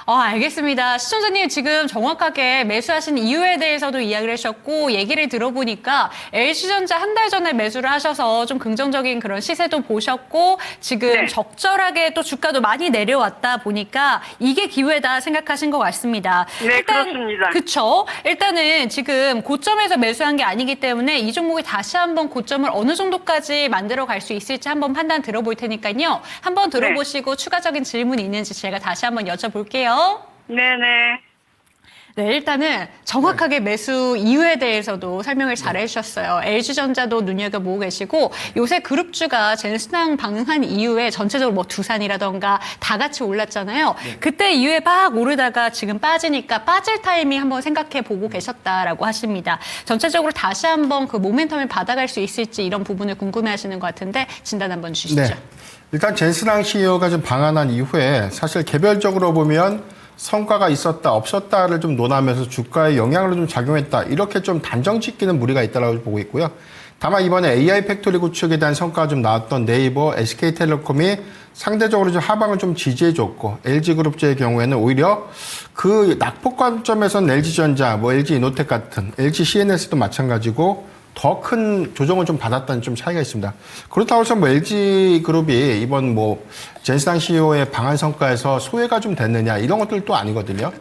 알겠습니다. 시청자님 지금 정확하게 매수하신 이유에 대해서도 이야기를 하셨고 얘기를 들어보니까 LG전자 한 달 전에 매수를 하셔서 좀 긍정적인 그런 시세도 보셨고 지금 네. 적절하게 또 주가도 많이 내려왔다 보니까 이게 기회다 생각하신 것 같습니다. 네, 그렇습니다. 그렇죠. 일단은 지금 고점에서 매수한 게 아니기 때문에 이 종목이 다시 한번 고점을 어느 정도까지 만들어 갈 수 있을지 한번 판단 들어볼 테니까요. 한번 들어보시고 추가적인 질문이 있는지 제가 다시 한번 여쭤볼게요. 네네. 네, 일단은 정확하게 매수 이유에 대해서도 설명을 잘 해주셨어요. LG전자도 눈여겨보고 계시고 요새 그룹주가 젠스당 방한 이후에 전체적으로 뭐 두산이라던가 다 같이 올랐잖아요. 그때 이후에 막 오르다가 지금 빠지니까 빠질 타이밍 한번 생각해 보고 계셨다라고 하십니다. 전체적으로 다시 한번 그 모멘텀을 받아갈 수 있을지 이런 부분을 궁금해하시는 것 같은데 진단 한번 주시죠. 네. 일단 젠스랑 CEO가 좀 방한한 이후에 사실 개별적으로 보면 성과가 있었다 없었다를 좀 논하면서 주가에 영향을 좀 작용했다 이렇게 좀 단정 짓기는 무리가 있다고 보고 있고요. 다만 이번에 AI 팩토리 구축에 대한 성과가 좀 나왔던 네이버, SK텔레콤이 상대적으로 좀 하방을 좀 지지해줬고 LG그룹주의 경우에는 오히려 그 낙폭 관점에서는 LG전자, LG이노텍 같은 LG CNS도 마찬가지고 더 큰 조정을 좀 받았다는 좀 차이가 있습니다. 그렇다고 해서 LG그룹이 이번 젠스당 CEO의 방한 성과에서 소외가 좀 됐느냐 이런 것들도 아니거든요.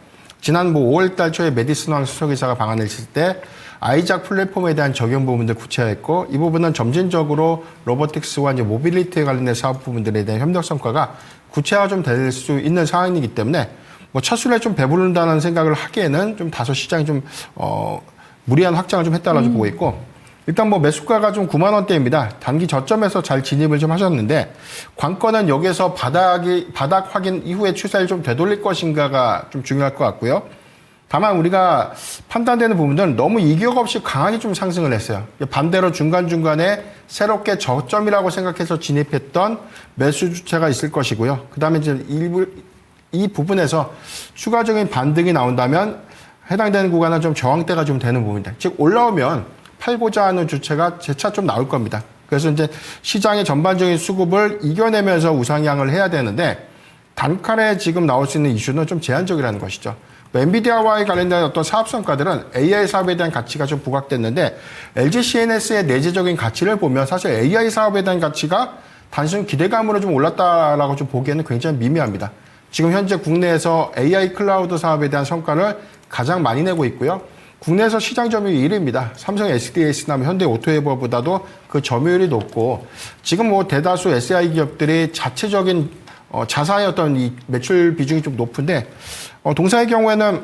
지난 5월달 초에 메디슨 왕 수석이사가 방한했을 때 아이작 플랫폼에 대한 적용 부분들 구체화했고 이 부분은 점진적으로 로보틱스와 이제 모빌리티에 관련된 사업 부분들에 대한 협력 성과가 구체화 좀 될 수 있는 상황이기 때문에 차순에 좀 배부른다는 생각을 하기에는 좀 다소 시장이 좀 무리한 확장을 좀 했다라고 보고 있고. 일단 매수가가 좀 9만 원대입니다. 단기 저점에서 잘 진입을 좀 하셨는데 관건은 여기서 바닥 확인 이후에 추세를 좀 되돌릴 것인가가 좀 중요할 것 같고요. 다만 우리가 판단되는 부분들은 너무 이격 없이 강하게 좀 상승을 했어요. 반대로 중간중간에 새롭게 저점이라고 생각해서 진입했던 매수 주체가 있을 것이고요. 그다음에 이제 이 부분에서 추가적인 반등이 나온다면 해당되는 구간은 좀 저항대가 좀 되는 부분입니다. 즉 올라오면 팔고자 하는 주체가 재차 좀 나올 겁니다. 그래서 이제 시장의 전반적인 수급을 이겨내면서 우상향을 해야 되는데 단칼에 지금 나올 수 있는 이슈는 좀 제한적이라는 것이죠. 엔비디아와의 관련된 어떤 사업 성과들은 AI 사업에 대한 가치가 좀 부각됐는데 LG CNS의 내재적인 가치를 보면 사실 AI 사업에 대한 가치가 단순 기대감으로 좀 올랐다라고 좀 보기에는 굉장히 미미합니다. 지금 현재 국내에서 AI 클라우드 사업에 대한 성과를 가장 많이 내고 있고요. 국내에서 시장 점유율 1위입니다. 삼성 SDS나 현대 오토웨버보다도 그 점유율이 높고 지금 대다수 SI 기업들이 자체적인 자사의 어떤 이 매출 비중이 좀 높은데 동사의 경우에는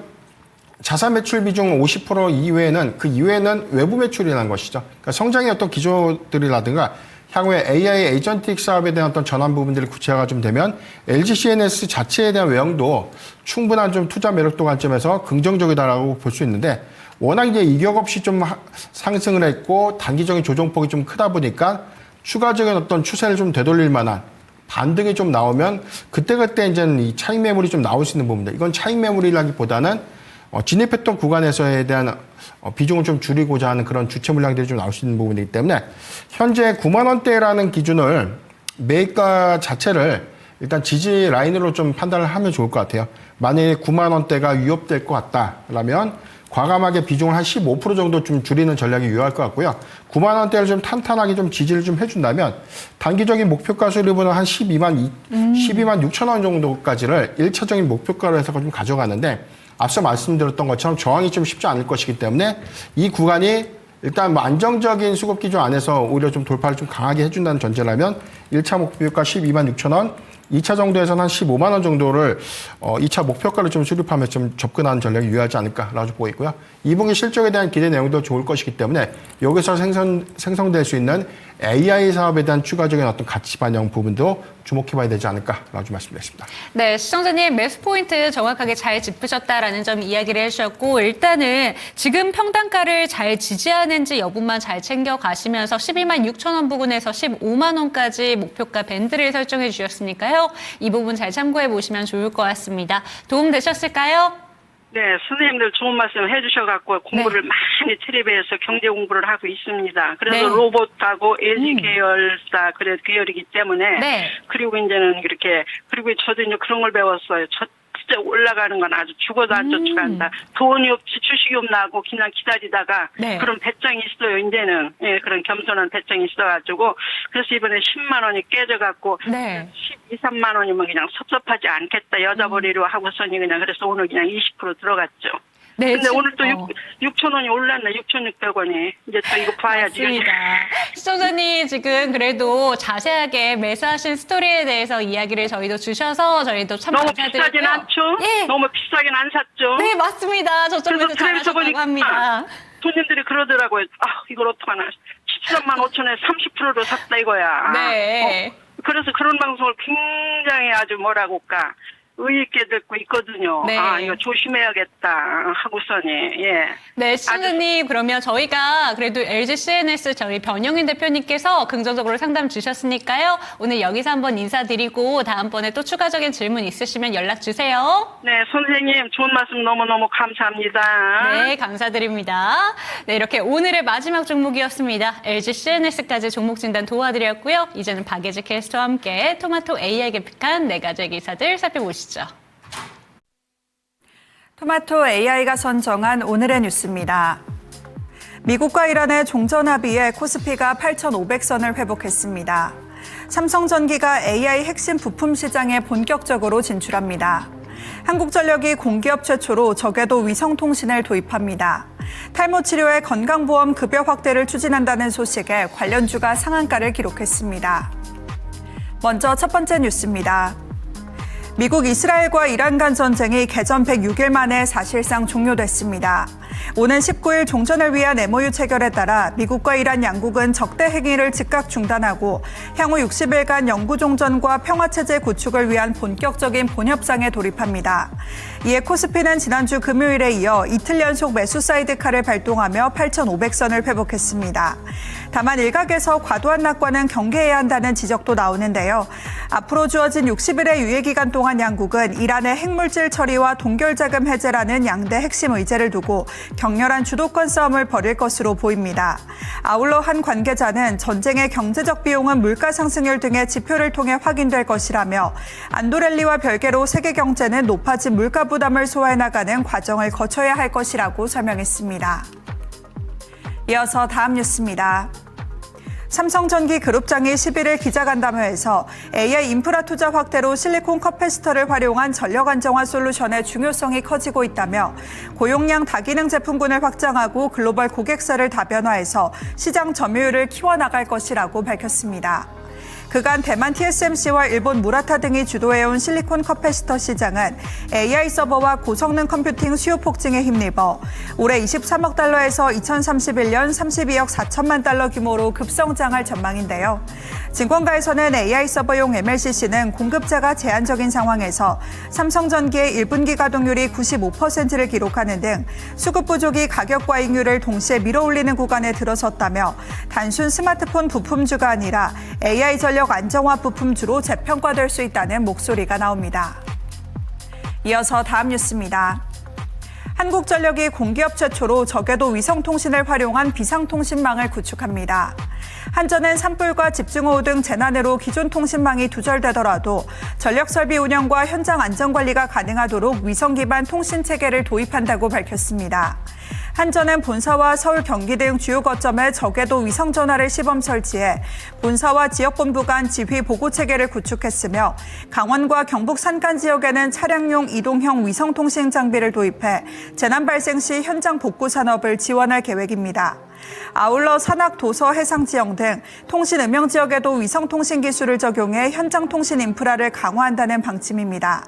자산 매출 비중 50% 이외에는 그 이외에는 외부 매출이라는 것이죠. 그러니까 성장의 어떤 기조들이라든가 향후에 AI 에이전틱 사업에 대한 어떤 전환 부분들이 구체화가 좀 되면 LG CNS 자체에 대한 외형도 충분한 좀 투자 매력도 관점에서 긍정적이다라고 볼 수 있는데 워낙 이제 이격 없이 좀 상승을 했고 단기적인 조정폭이 좀 크다 보니까 추가적인 어떤 추세를 좀 되돌릴 만한 반등이 좀 나오면 그때 이제는 이 차익 매물이 좀 나올 수 있는 부분들. 이건 차익 매물이라기보다는 진입했던 구간에서에 대한 비중을 좀 줄이고자 하는 그런 주체 물량들이 좀 나올 수 있는 부분이기 때문에 현재 9만 원대라는 기준을 매입가 자체를 일단 지지 라인으로 좀 판단을 하면 좋을 것 같아요. 만약에 9만 원대가 위협될 것 같다라면 과감하게 비중을 한 15% 정도 좀 줄이는 전략이 유효할 것 같고요. 9만 원대를 좀 탄탄하게 좀 지지를 좀 해준다면 단기적인 목표가 수립은 한 12만 6천 원 정도까지를 1차적인 목표가로 해서 좀 가져가는데 앞서 말씀드렸던 것처럼 저항이 좀 쉽지 않을 것이기 때문에 이 구간이 일단 뭐 안정적인 수급 기준 안에서 오히려 좀 돌파를 좀 강하게 해준다는 전제라면 1차 목표가 12만 6천 원, 2차 정도에서는 한 15만 원 정도를 2차 목표가를 좀 수립하면서 좀 접근하는 전략이 유효하지 않을까라고 보고 있고요. 2분기 실적에 대한 기대 내용도 좋을 것이기 때문에 여기서 생성될 수 있는 AI 사업에 대한 추가적인 어떤 가치 반영 부분도 주목해봐야 되지 않을까라고 좀 말씀드렸습니다. 네, 시청자님 매수 포인트 정확하게 잘 짚으셨다라는 점 이야기를 해주셨고 일단은 지금 평단가를 잘 지지하는지 여부만 잘 챙겨가시면서 12만 6천 원 부근에서 15만 원까지 목표가 밴드를 설정해 주셨으니까요. 이 부분 잘 참고해 보시면 좋을 것 같습니다. 도움 되셨을까요? 네, 선생님들 좋은 말씀 해주셔갖고 공부를 많이 체립해서 경제 공부를 하고 있습니다. 그래서 네. 로봇하고 LG 계열사 계열이기 때문에 네. 그리고 이제는 이렇게 그리고 저도 이제 그런 걸 배웠어요. 진짜 올라가는 건 아주 죽어도 안 쫓아간다. 돈이 없이 주식이 없나고 그냥 기다리다가 네. 그런 배짱이 있어요. 이제는 예, 그런 겸손한 배짱이 있어가지고 그래서 이번에 10만 원이 깨져갖고 네. 12, 3만 원이면 그냥 섭섭하지 않겠다. 여자버리로 하고서니 그냥 그래서 오늘 그냥 20% 들어갔죠. 네, 근데 오늘 또 어. 6천 원이 올랐네. 6,600원이. 이제 또 이거 봐야지. 맞습니다. 시청자님 지금 그래도 자세하게 매수하신 스토리에 대해서 이야기를 저희도 주셔서 저희도 참 너무 감사드리고요. 비싸진 않죠? 예. 너무 비싸긴 안 샀죠? 네, 맞습니다. 저쪽에서 그래서 그래서 잘하셨다고 보니까 합니다. 손님들이 그러더라고요. 아, 이걸 어떡하나. 13만 5천에 30%로 샀다 이거야. 네. 그래서 그런 방송을 굉장히 아주 뭐라고 할까. 의있게 듣고 있거든요. 네. 아, 이거 조심해야겠다 하고서니, 예. 네, 시청자님 그러면 저희가 그래도 LG CNS 저희 변영인 대표님께서 긍정적으로 상담 주셨으니까요. 오늘 여기서 한번 인사드리고 다음번에 또 추가적인 질문 있으시면 연락 주세요. 네, 선생님 좋은 말씀 너무너무 감사합니다. 네, 감사드립니다. 네, 이렇게 오늘의 마지막 종목이었습니다. LG CNS까지 종목 진단 도와드렸고요. 이제는 박예지 캐스터와 함께 토마토 AI 개픽한 4가지의 기사들 살펴보시죠. 토마토 AI가 선정한 오늘의 뉴스입니다. 미국과 이란의 종전 합의에 코스피가 8,500선을 회복했습니다. 삼성전기가 AI 핵심 부품 시장에 본격적으로 진출합니다. 한국전력이 공기업 최초로 저궤도 위성통신을 도입합니다. 탈모 치료의 건강보험 급여 확대를 추진한다는 소식에 관련주가 상한가를 기록했습니다. 먼저 첫 번째 뉴스입니다. 미국 이스라엘과 이란 간 전쟁이 개전 106일 만에 사실상 종료됐습니다. 오는 19일 종전을 위한 MOU 체결에 따라 미국과 이란 양국은 적대 행위를 즉각 중단하고 향후 60일간 영구종전과 평화체제 구축을 위한 본격적인 본협상에 돌입합니다. 이에 코스피는 지난주 금요일에 이어 이틀 연속 매수 사이드카를 발동하며 8,500선을 회복했습니다. 다만 일각에서 과도한 낙관은 경계해야 한다는 지적도 나오는데요. 앞으로 주어진 60일의 유예기간 동안 양국은 이란의 핵물질 처리와 동결자금 해제라는 양대 핵심 의제를 두고 격렬한 주도권 싸움을 벌일 것으로 보입니다. 아울러 한 관계자는 전쟁의 경제적 비용은 물가 상승률 등의 지표를 통해 확인될 것이라며 안도랠리와 별개로 세계 경제는 높아진 물가 부담을 소화해 나가는 과정을 거쳐야 할 것이라고 설명했습니다. 이어서 다음 뉴스입니다. 삼성전기 그룹장이 11일 기자간담회에서 AI 인프라 투자 확대로 실리콘 커패시터를 활용한 전력 안정화 솔루션의 중요성이 커지고 있다며 고용량 다기능 제품군을 확장하고 글로벌 고객사를 다변화해서 시장 점유율을 키워나갈 것이라고 밝혔습니다. 그간 대만 TSMC와 일본 무라타 등이 주도해온 실리콘 커패시터 시장은 AI 서버와 고성능 컴퓨팅 수요 폭증에 힘입어 올해 23억 달러에서 2031년 32억 4천만 달러 규모로 급성장할 전망인데요. 증권가에서는 AI 서버용 MLCC는 공급자가 제한적인 상황에서 삼성전기의 1분기 가동률이 95%를 기록하는 등 수급 부족이 가격 과잉률을 동시에 밀어올리는 구간에 들어섰다며 단순 스마트폰 부품주가 아니라 AI 전력 안정화 부품주로 재평가될 수 있다는 목소리가 나옵니다. 이어서 다음 뉴스입니다. 한국전력이 공기업 최초로 저궤도 위성통신을 활용한 비상통신망을 구축합니다. 한전은 산불과 집중호우 등 재난으로 기존 통신망이 두절되더라도 전력설비 운영과 현장 안전관리가 가능하도록 위성 기반 통신체계를 도입한다고 밝혔습니다. 한전은 본사와 서울, 경기 등 주요 거점에 저궤도 위성전화를 시범 설치해 본사와 지역본부 간 지휘 보고 체계를 구축했으며 강원과 경북 산간 지역에는 차량용 이동형 위성통신 장비를 도입해 재난 발생 시 현장 복구 산업을 지원할 계획입니다. 아울러 산악, 도서, 해상 지역 등 통신 음영 지역에도 위성통신 기술을 적용해 현장 통신 인프라를 강화한다는 방침입니다.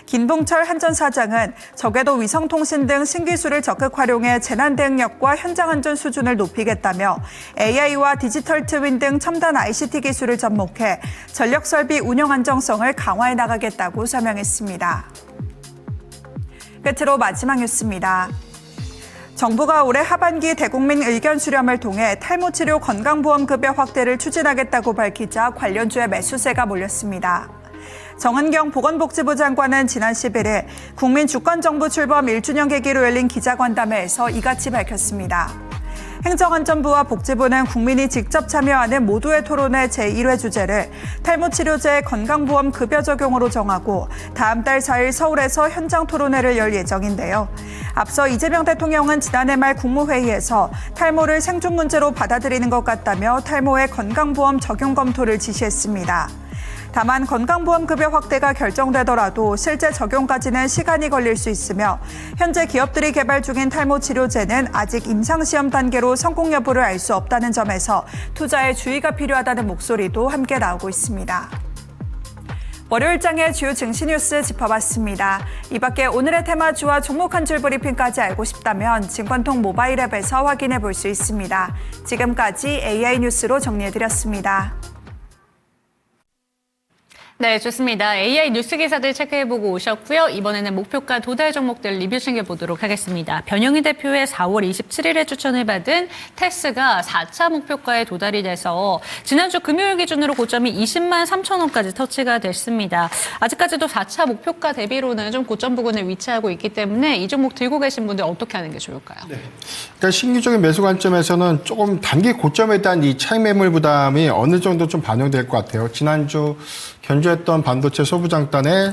김동철 한전 사장은 저궤도 위성통신 등 신기술을 적극 활용해 재난 대응력과 현장 안전 수준을 높이겠다며 AI와 디지털 트윈 등 첨단 ICT 기술을 접목해 전력 설비 운영 안정성을 강화해 나가겠다고 설명했습니다. 끝으로 마지막 뉴스입니다. 정부가 올해 하반기 대국민 의견 수렴을 통해 탈모 치료 건강보험급여 확대를 추진하겠다고 밝히자 관련주의 매수세가 몰렸습니다. 정은경 보건복지부 장관은 지난 11일 국민주권정부 출범 1주년 계기로 열린 기자간담회에서 이같이 밝혔습니다. 행정안전부와 복지부는 국민이 직접 참여하는 모두의 토론회 제1회 주제를 탈모치료제 건강보험 급여 적용으로 정하고 다음 달 4일 서울에서 현장 토론회를 열 예정인데요. 앞서 이재명 대통령은 지난해 말 국무회의에서 탈모를 생존 문제로 받아들이는 것 같다며 탈모의 건강보험 적용 검토를 지시했습니다. 다만 건강보험급여 확대가 결정되더라도 실제 적용까지는 시간이 걸릴 수 있으며 현재 기업들이 개발 중인 탈모 치료제는 아직 임상시험 단계로 성공 여부를 알 수 없다는 점에서 투자에 주의가 필요하다는 목소리도 함께 나오고 있습니다. 월요일장의 주요 증시 뉴스 짚어봤습니다. 이 밖에 오늘의 테마주와 종목 한 줄 브리핑까지 알고 싶다면 증권통 모바일 앱에서 확인해 볼 수 있습니다. 지금까지 AI 뉴스로 정리해드렸습니다. 네, 좋습니다. AI 뉴스 기사들 체크해보고 오셨고요. 이번에는 목표가 도달 종목들 리뷰 챙겨보도록 하겠습니다. 변영희 대표의 4월 27일에 추천을 받은 테스가 4차 목표가에 도달이 돼서 지난주 금요일 기준으로 고점이 20만 3천 원까지 터치가 됐습니다. 아직까지도 4차 목표가 대비로는 좀 고점 부근에 위치하고 있기 때문에 이 종목 들고 계신 분들 어떻게 하는 게 좋을까요? 네. 일단 신규적인 매수 관점에서는 조금 단기 고점에 대한 이 차익 매물 부담이 어느 정도 좀 반영될 것 같아요. 지난주 견주했던 반도체 소부장단에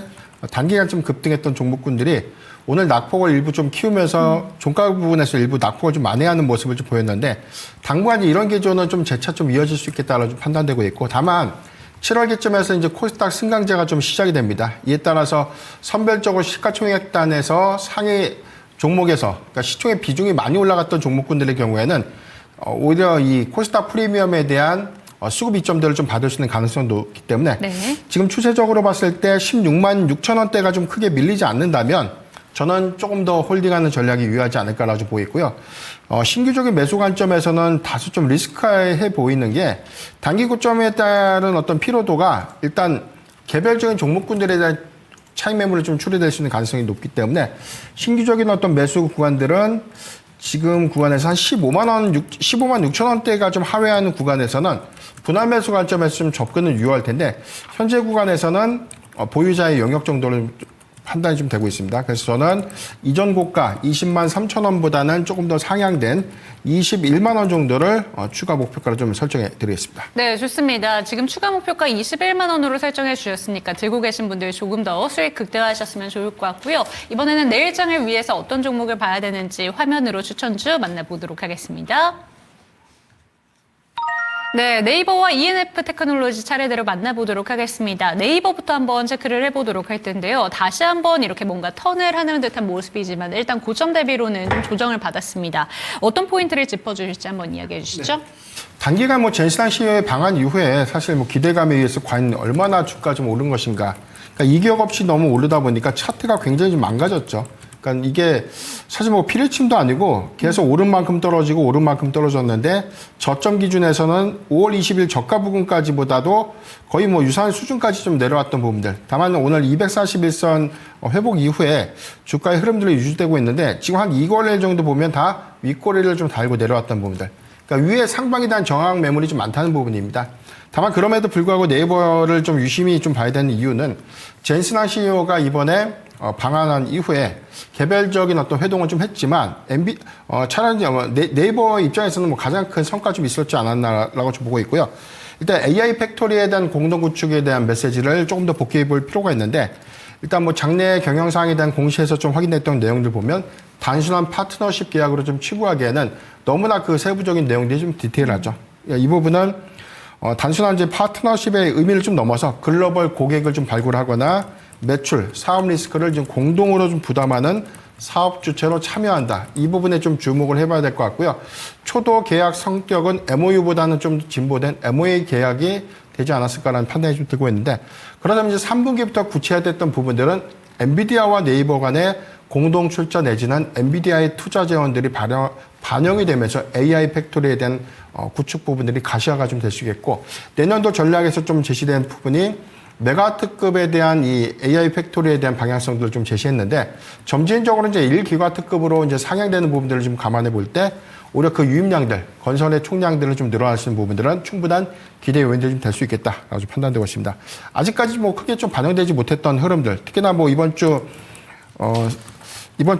단기간 좀 급등했던 종목군들이 오늘 낙폭을 일부 좀 키우면서 종가 부분에서 일부 낙폭을 좀 만회하는 모습을 좀 보였는데 당분간 이런 기조는 좀 재차 좀 이어질 수 있겠다라고 좀 판단되고 있고 다만 7월기쯤에서 이제 코스닥 승강제가 좀 시작이 됩니다. 이에 따라서 선별적으로 시가총액단에서 상위 종목에서 그러니까 시총의 비중이 많이 올라갔던 종목군들의 경우에는 오히려 이 코스닥 프리미엄에 대한 수급 이점들을 좀 받을 수 있는 가능성이 높기 때문에 네. 지금 추세적으로 봤을 때 16만 6천 원대가 좀 크게 밀리지 않는다면 저는 조금 더 홀딩하는 전략이 유효하지 않을까라고 좀 보이고요. 신규적인 매수 관점에서는 다소 좀 리스크해 보이는 게 단기 고점에 따른 어떤 피로도가 일단 개별적인 종목군들에 대한 차익 매물을 좀 추리될 수 있는 가능성이 높기 때문에 신규적인 어떤 매수 구간들은 지금 구간에서 한 15만 6천 원대가 좀 하회하는 구간에서는 분할 매수 관점에서 좀 접근은 유효할 텐데 현재 구간에서는 보유자의 영역 정도를 판단이 좀 되고 있습니다. 그래서 저는 이전 고가 20만 3천 원보다는 조금 더 상향된 21만 원 정도를 추가 목표가로 좀 설정해 드리겠습니다. 네, 좋습니다. 지금 추가 목표가 21만 원으로 설정해 주셨으니까 들고 계신 분들 조금 더 수익 극대화하셨으면 좋을 것 같고요. 이번에는 내일장을 위해서 어떤 종목을 봐야 되는지 화면으로 추천주 만나보도록 하겠습니다. 네, 네이버와 ENF 테크놀로지 차례대로 만나보도록 하겠습니다. 네이버부터 한번 체크를 해보도록 할 텐데요. 다시 한번 이렇게 뭔가 턴을 하는 듯한 모습이지만 일단 고점 대비로는 좀 조정을 받았습니다. 어떤 포인트를 짚어주실지 한번 이야기해 주시죠. 네. 단기간 뭐 젠시당 CEO의 방한 이후에 사실 뭐 기대감에 의해서 과연 얼마나 주가 좀 오른 것인가. 그러니까 이격 없이 너무 오르다 보니까 차트가 굉장히 좀 망가졌죠. 그러니까 이게 사실 뭐 피리침도 아니고 계속 오른 만큼 떨어지고 오른 만큼 떨어졌는데 저점 기준에서는 5월 20일 저가 부근까지보다도 거의 뭐 유사한 수준까지 좀 내려왔던 부분들. 다만 오늘 241선 회복 이후에 주가의 흐름들이 유지되고 있는데 지금 한 2거래일 정도 보면 다 윗꼬리를 좀 달고 내려왔던 부분들. 그러니까 위에 상방에 대한 정황 매물이 좀 많다는 부분입니다. 다만 그럼에도 불구하고 네이버를 좀 유심히 좀 봐야 되는 이유는 젠슨한 CEO가 이번에 방한한 이후에 개별적인 어떤 회동을 좀 했지만 차라리 네이버 입장에서는 뭐 가장 큰 성과 좀 있었지 않았나라고 좀 보고 있고요. 일단 AI 팩토리에 대한 공동 구축에 대한 메시지를 조금 더 복귀해 볼 필요가 있는데 일단 뭐 장내 경영상에 대한 공시에서 좀 확인했던 내용들 보면 단순한 파트너십 계약으로 좀 추구하기에는 너무나 그 세부적인 내용들이 좀 디테일하죠. 이 부분은 단순한 이제 파트너십의 의미를 좀 넘어서 글로벌 고객을 좀 발굴하거나 매출, 사업 리스크를 좀 공동으로 좀 부담하는 사업 주체로 참여한다. 이 부분에 좀 주목을 해봐야 될 것 같고요. 초도 계약 성격은 MOU보다는 좀 진보된 MOA 계약이 되지 않았을까라는 판단이 좀 들고 있는데 그러다면 이제 3분기부터 구체화됐던 부분들은 엔비디아와 네이버 간의 공동 출자 내지는 엔비디아의 투자 재원들이 반영이 되면서 AI 팩토리에 대한 구축 부분들이 가시화가 좀 될 수 있겠고 내년도 전략에서 좀 제시된 부분이 메가특급에 대한 이 AI 팩토리에 대한 방향성들을 좀 제시했는데 점진적으로 이제 1기가특급으로 이제 상향되는 부분들을 좀 감안해 볼 때 오히려 그 유입량들, 건설의 총량들을 좀 늘어날 수 있는 부분들은 충분한 기대 요인들이 좀 될 수 있겠다라고 좀 판단되고 있습니다. 아직까지 뭐 크게 좀 반영되지 못했던 흐름들, 특히나 뭐 이번 주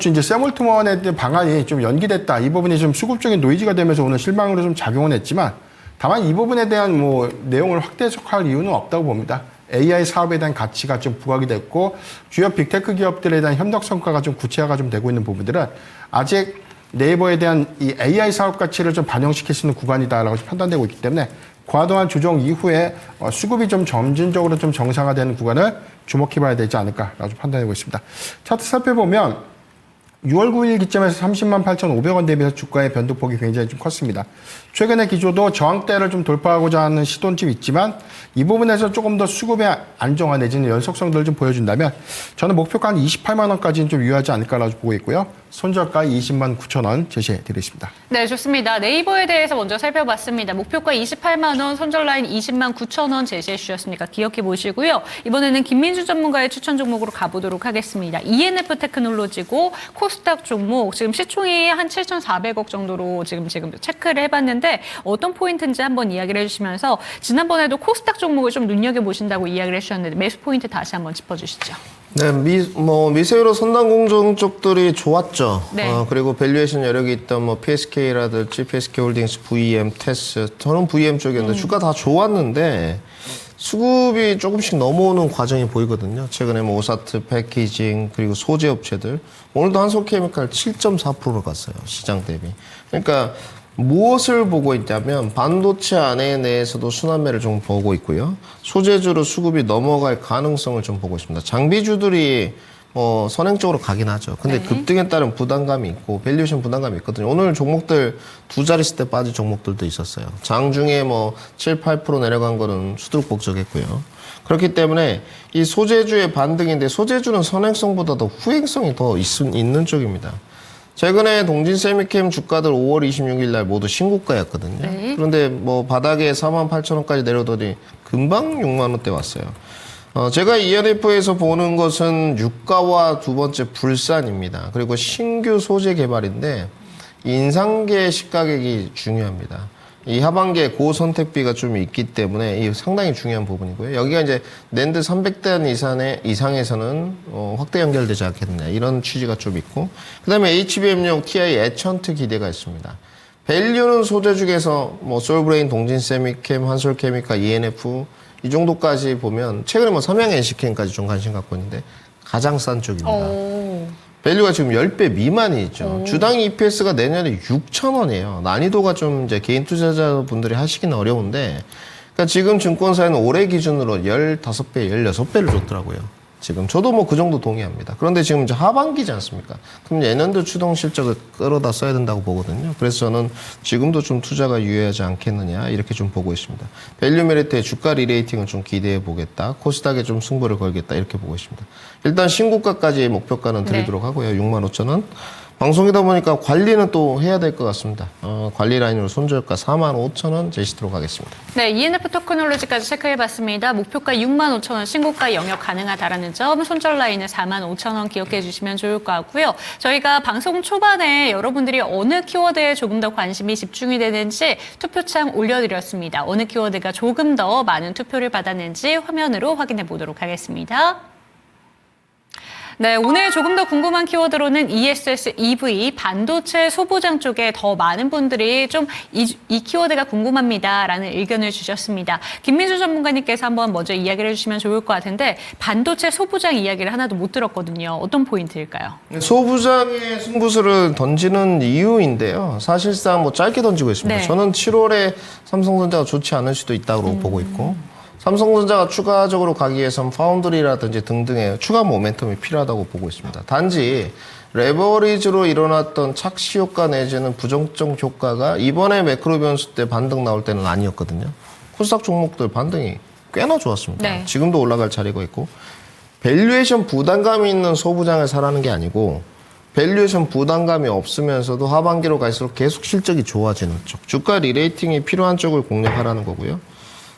이제 세몰트먼에 대한 방안이 좀 연기됐다. 이 부분이 좀 수급적인 노이즈가 되면서 오늘 실망으로 좀 작용은 했지만 다만 이 부분에 대한 뭐 내용을 확대 해석할 이유는 없다고 봅니다. AI 사업에 대한 가치가 좀 부각이 됐고 주요 빅테크 기업들에 대한 협력 성과가 좀 구체화가 좀 되고 있는 부분들은 아직 네이버에 대한 이 AI 사업 가치를 좀 반영시킬 수 있는 구간이다라고 판단되고 있기 때문에 과도한 조정 이후에 수급이 좀 점진적으로 좀 정상화되는 구간을 주목해봐야 되지 않을까라고 판단되고 있습니다. 차트 살펴보면 6월 9일 기점에서 30만 8,500원 대비해서 주가의 변동폭이 굉장히 좀 컸습니다. 최근의 기조도 저항대를 좀 돌파하고자 하는 시도는 좀 있지만 이 부분에서 조금 더 수급의 안정화 내지는 연속성들을 좀 보여준다면 저는 목표가 한 28만 원까지는 좀 유효하지 않을까라고 보고 있고요. 손절가 20만 9천 원 제시해 드리겠습니다. 네, 좋습니다. 네이버에 대해서 먼저 살펴봤습니다. 목표가 28만 원, 손절 라인 20만 9천 원 제시해 주셨으니까 기억해 보시고요. 이번에는 김민주 전문가의 추천 종목으로 가보도록 하겠습니다. ENF 테크놀로지고 코스닥 종목 지금 시총이 한 7,400억 정도로 지금 체크를 해봤는데 어떤 포인트인지 한번 이야기를 해주시면서 지난번에도 코스닥 종목을 좀 눈여겨보신다고 이야기를 해주셨는데 매수 포인트 다시 한번 짚어주시죠. 네, 미세유로 선단 공정 쪽들이 좋았죠. 네. 그리고 밸류에이션 여력이 있던 뭐 PSK라든지 PSK홀딩스, VM, 테스, 저는 VM 쪽이었는데 주가 다 좋았는데 수급이 조금씩 넘어오는 과정이 보이거든요. 최근에 뭐 오사트, 패키징, 그리고 소재 업체들. 오늘도 한솔케미칼 7.4%로 갔어요. 시장 대비. 그러니까 무엇을 보고 있냐면 반도체 안에 내에서도 순환매를 좀 보고 있고요. 소재주로 수급이 넘어갈 가능성을 좀 보고 있습니다. 장비주들이 선행적으로 가긴 하죠. 근데 네. 급등에 따른 부담감이 있고 밸류에이션 부담감이 있거든요. 오늘 종목들 두 자릿수 때 빠진 종목들도 있었어요. 장중에 뭐 7, 8% 내려간 거는 수두룩 복적했고요. 그렇기 때문에 이 소재주의 반등인데 소재주는 선행성보다도 후행성이 더 있는 쪽입니다. 최근에 동진 세미캠 주가들 5월 26일 날 모두 신고가였거든요. 네. 그런데 뭐 바닥에 48,000원까지 내려더니 금방 6만 원대 왔어요. 제가 ENF에서 보는 것은 유가와 두 번째 불산입니다. 그리고 신규 소재 개발인데 인상계 시가격이 중요합니다. 이 하반기에 고선택비가 좀 있기 때문에 이 상당히 중요한 부분이고요. 여기가 이제 낸드 300단 이상에서는 확대 연결되지 않겠느냐 이런 취지가 좀 있고 그다음에 HBM용 TI 에천트 기대가 있습니다. 밸류는 소재 중에서 뭐 솔브레인, 동진세미캠, 한솔케미칼, ENF 이 정도까지 보면 최근에 뭐 삼양 NC캠까지 좀 관심 갖고 있는데 가장 싼 쪽입니다. 밸류가 지금 10배 미만이 있죠. 주당 EPS가 내년에 6,000원이에요. 난이도가 좀 이제 개인 투자자분들이 하시기는 어려운데, 그러니까 지금 증권사에는 올해 기준으로 15배, 16배를 줬더라고요. 지금 저도 뭐 그 정도 동의합니다. 그런데 지금 이제 하반기지 않습니까? 그럼 내년도 추동 실적을 끌어다 써야 된다고 보거든요. 그래서 저는 지금도 좀 투자가 유효하지 않겠느냐 이렇게 좀 보고 있습니다. 밸류 메리트의 주가 리레이팅을 좀 기대해 보겠다. 코스닥에 좀 승부를 걸겠다 이렇게 보고 있습니다. 일단 신고가까지의 목표가는 드리도록 하고요. 65,000원. 방송이다 보니까 관리는 또 해야 될 것 같습니다. 관리 라인으로 손절가 45,000원 제시도록 하겠습니다. 네, ENF 토크놀로지까지 체크해봤습니다. 목표가 65,000원, 신고가 영역 가능하다라는 점, 손절 라인은 45,000원 기억해 주시면 좋을 것 같고요. 저희가 방송 초반에 여러분들이 어느 키워드에 조금 더 관심이 집중이 되는지 투표창 올려드렸습니다. 어느 키워드가 조금 더 많은 투표를 받았는지 화면으로 확인해 보도록 하겠습니다. 네, 오늘 조금 더 궁금한 키워드로는 ESS, EV, 반도체 소부장 쪽에 더 많은 분들이 좀 이 키워드가 궁금합니다라는 의견을 주셨습니다. 김민주 전문가님께서 한번 먼저 이야기를 해주시면 좋을 것 같은데 반도체 소부장 이야기를 하나도 못 들었거든요. 어떤 포인트일까요? 소부장의 승부수를 던지는 이유인데요. 사실상 뭐 짧게 던지고 있습니다. 네. 저는 7월에 삼성전자가 좋지 않을 수도 있다고 보고 있고 삼성전자가 추가적으로 가기 위해서는 파운드리라든지 등등의 추가 모멘텀이 필요하다고 보고 있습니다. 단지 레버리지로 일어났던 착시 효과 내지는 부정적 효과가 이번에 매크로 변수 때 반등 나올 때는 아니었거든요. 코스닥 종목들 반등이 꽤나 좋았습니다. 네. 지금도 올라갈 자리가 있고 밸류에이션 부담감이 있는 소부장을 사라는 게 아니고 밸류에이션 부담감이 없으면서도 하반기로 갈수록 계속 실적이 좋아지는 쪽 주가 리레이팅이 필요한 쪽을 공략하라는 거고요.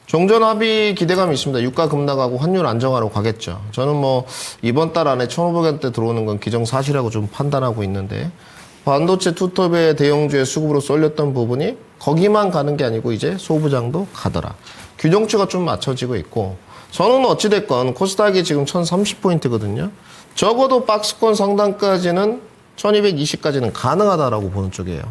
종전 합의 기대감이 있습니다. 유가 급락하고 환율 안정화로 가겠죠. 저는 뭐 이번 달 안에 1,500원대 들어오는 건 기정사실이라고 좀 판단하고 있는데 반도체 투톱의 대형주의 수급으로 쏠렸던 부분이 거기만 가는 게 아니고 이제 소부장도 가더라. 규정치가 좀 맞춰지고 있고 저는 어찌됐건 코스닥이 지금 1,030포인트거든요. 적어도 박스권 상단까지는 1,220까지는 가능하다라고 보는 쪽이에요.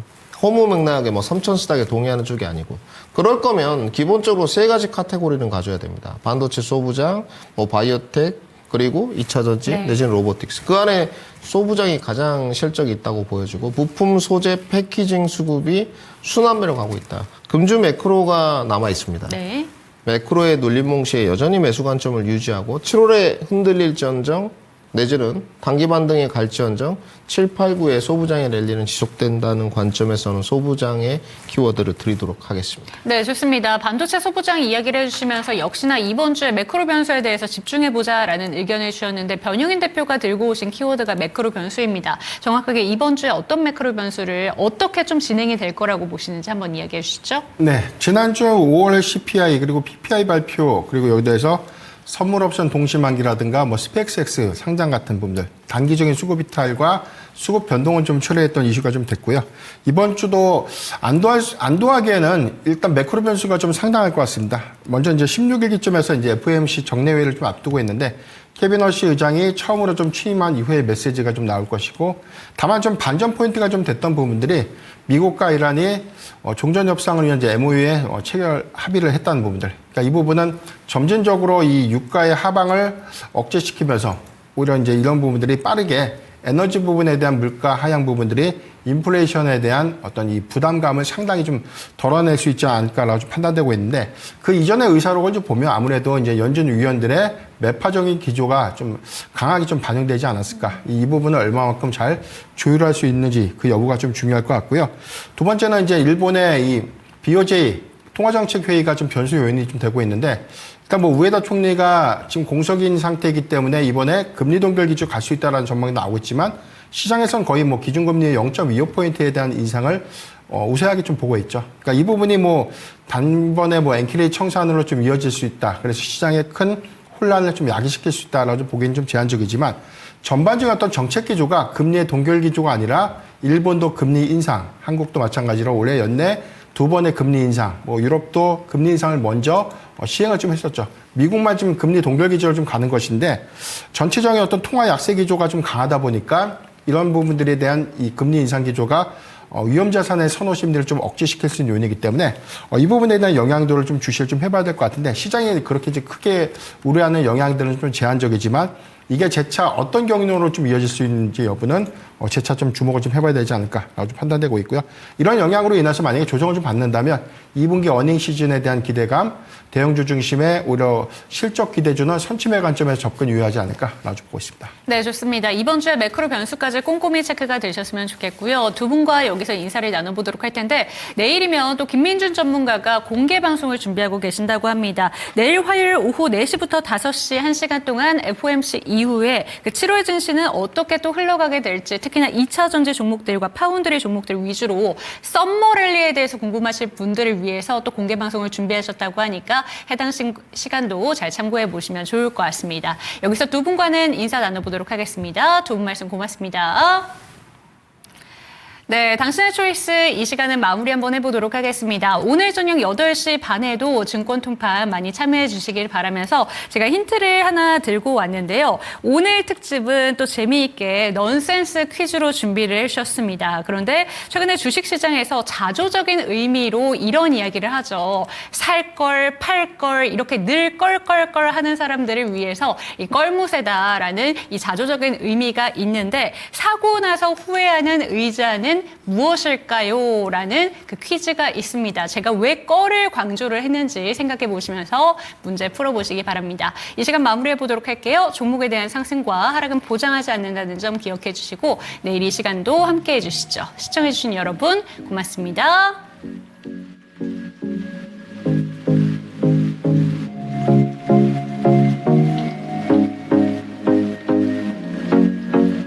허무맹랑하게 뭐 3,000스닥에 동의하는 쪽이 아니고 그럴 거면 기본적으로 세 가지 카테고리는 가져야 됩니다. 반도체 소부장, 뭐 바이오텍, 그리고 2차전지 네. 내지는 로보틱스. 그 안에 소부장이 가장 실적이 있다고 보여지고 부품, 소재, 패키징 수급이 순환매로 가고 있다. 금주 매크로가 남아 있습니다. 네. 매크로의 눌림몽시에 여전히 매수 관점을 유지하고 7월에 흔들릴지언정 내지는 단기 반등에 갈지언정 7, 8, 9에 소부장의 랠리는 지속된다는 관점에서는 소부장의 키워드를 드리도록 하겠습니다. 네, 좋습니다. 반도체 소부장 이야기를 해주시면서 역시나 이번 주에 매크로 변수에 대해서 집중해보자라는 의견을 주셨는데 변용인 대표가 들고 오신 키워드가 매크로 변수입니다. 정확하게 이번 주에 어떤 매크로 변수를 어떻게 좀 진행이 될 거라고 보시는지 한번 이야기해 주시죠. 네, 지난주 5월 CPI 그리고 PPI 발표 그리고 여기 대해서 선물 옵션 동시만기라든가 뭐 스펙스X 상장 같은 부분들 단기적인 수급 이탈과 수급 변동을 좀 초래했던 이슈가 좀 됐고요. 이번 주도 안도하기에는 일단 매크로 변수가 좀 상당할 것 같습니다. 먼저 이제 16일 기점에서 이제 FOMC 정례회의를 좀 앞두고 있는데 케빈 허시 의장이 처음으로 좀 취임한 이후에 메시지가 좀 나올 것이고 다만 좀 반전 포인트가 좀 됐던 부분들이 미국과 이란이 종전 협상을 위한 이제 MOU에 체결 합의를 했다는 부분들. 그러니까 이 부분은 점진적으로 이 유가의 하방을 억제시키면서 오히려 이제 이런 부분들이 빠르게 에너지 부분에 대한 물가 하향 부분들이 인플레이션에 대한 어떤 이 부담감을 상당히 좀 덜어낼 수 있지 않을까라고 좀 판단되고 있는데 그 이전의 의사록을 좀 보면 아무래도 이제 연준 위원들의 매파적인 기조가 좀 강하게 좀 반영되지 않았을까. 이 부분을 얼마만큼 잘 조율할 수 있는지 그 여부가 좀 중요할 것 같고요. 두 번째는 이제 일본의 이 BOJ 통화정책회의가 좀 변수 요인이 좀 되고 있는데 일단 뭐 우에다 총리가 지금 공석인 상태이기 때문에 이번에 금리 동결 기조 갈 수 있다라는 전망이 나오고 있지만 시장에선 거의 뭐 기준금리의 0.25포인트에 대한 인상을 우세하게 좀 보고 있죠. 그러니까 이 부분이 뭐 단번에 뭐 엔킬레이 청산으로 좀 이어질 수 있다. 그래서 시장에 큰 혼란을 좀 야기시킬 수 있다라고 좀 보기엔 좀 제한적이지만 전반적인 어떤 정책 기조가 금리의 동결 기조가 아니라 일본도 금리 인상, 한국도 마찬가지로 올해 연내 2번의 금리 인상, 뭐 유럽도 금리 인상을 먼저 시행을 좀 했었죠. 미국만 지금 금리 동결 기조를 좀 가는 것인데 전체적인 어떤 통화 약세 기조가 좀 강하다 보니까 이런 부분들에 대한 이 금리 인상 기조가 위험자산의 선호 심리를 좀 억제시킬 수 있는 요인이기 때문에 이 부분에 대한 영향도를 좀 주시를 좀 해봐야 될 것 같은데 시장이 그렇게 이제 크게 우려하는 영향들은 좀 제한적이지만 이게 재차 어떤 경로로 좀 이어질 수 있는지 여부는 재차 좀 주목을 좀 해봐야 되지 않을까라고 좀 판단되고 있고요. 이런 영향으로 인해서 만약에 조정을 좀 받는다면 2분기 어닝 시즌에 대한 기대감, 대형주 중심의 오히려 실적 기대주는 선침의 관점에서 접근 유효하지 않을까라고 보고 있습니다. 네, 좋습니다. 이번 주에 매크로 변수까지 꼼꼼히 체크가 되셨으면 좋겠고요. 두 분과 여기서 인사를 나눠보도록 할 텐데 내일이면 또 김민준 전문가가 공개 방송을 준비하고 계신다고 합니다. 내일 화요일 오후 4시부터 5시 1시간 동안 FOMC 이후에 그 7월 증시는 어떻게 또 흘러가게 될지 특히나 2차 전지 종목들과 파운드리 종목들 위주로 썸머 랠리에 대해서 궁금하실 분들을 위해서 또 공개 방송을 준비하셨다고 하니까 해당 시간도 잘 참고해 보시면 좋을 것 같습니다. 여기서 두 분과는 인사 나눠보도록 하겠습니다. 두 분 말씀 고맙습니다. 네, 당신의 초이스 이 시간은 마무리 한번 해보도록 하겠습니다. 오늘 저녁 8시 반에도 증권 통판 많이 참여해 주시길 바라면서 제가 힌트를 하나 들고 왔는데요. 오늘 특집은 또 재미있게 넌센스 퀴즈로 준비를 해주셨습니다. 그런데 최근에 주식시장에서 자조적인 의미로 이런 이야기를 하죠. 살 걸, 팔 걸 이렇게 늘 껄껄껄 하는 사람들을 위해서 이 껄무새다라는 이 자조적인 의미가 있는데 사고 나서 후회하는 의자는 무엇일까요? 라는 그 퀴즈가 있습니다. 제가 왜 껄을 강조를 했는지 생각해 보시면서 문제 풀어보시기 바랍니다. 이 시간 마무리해 보도록 할게요. 종목에 대한 상승과 하락은 보장하지 않는다는 점 기억해 주시고 내일 이 시간도 함께 해주시죠. 시청해 주신 여러분 고맙습니다.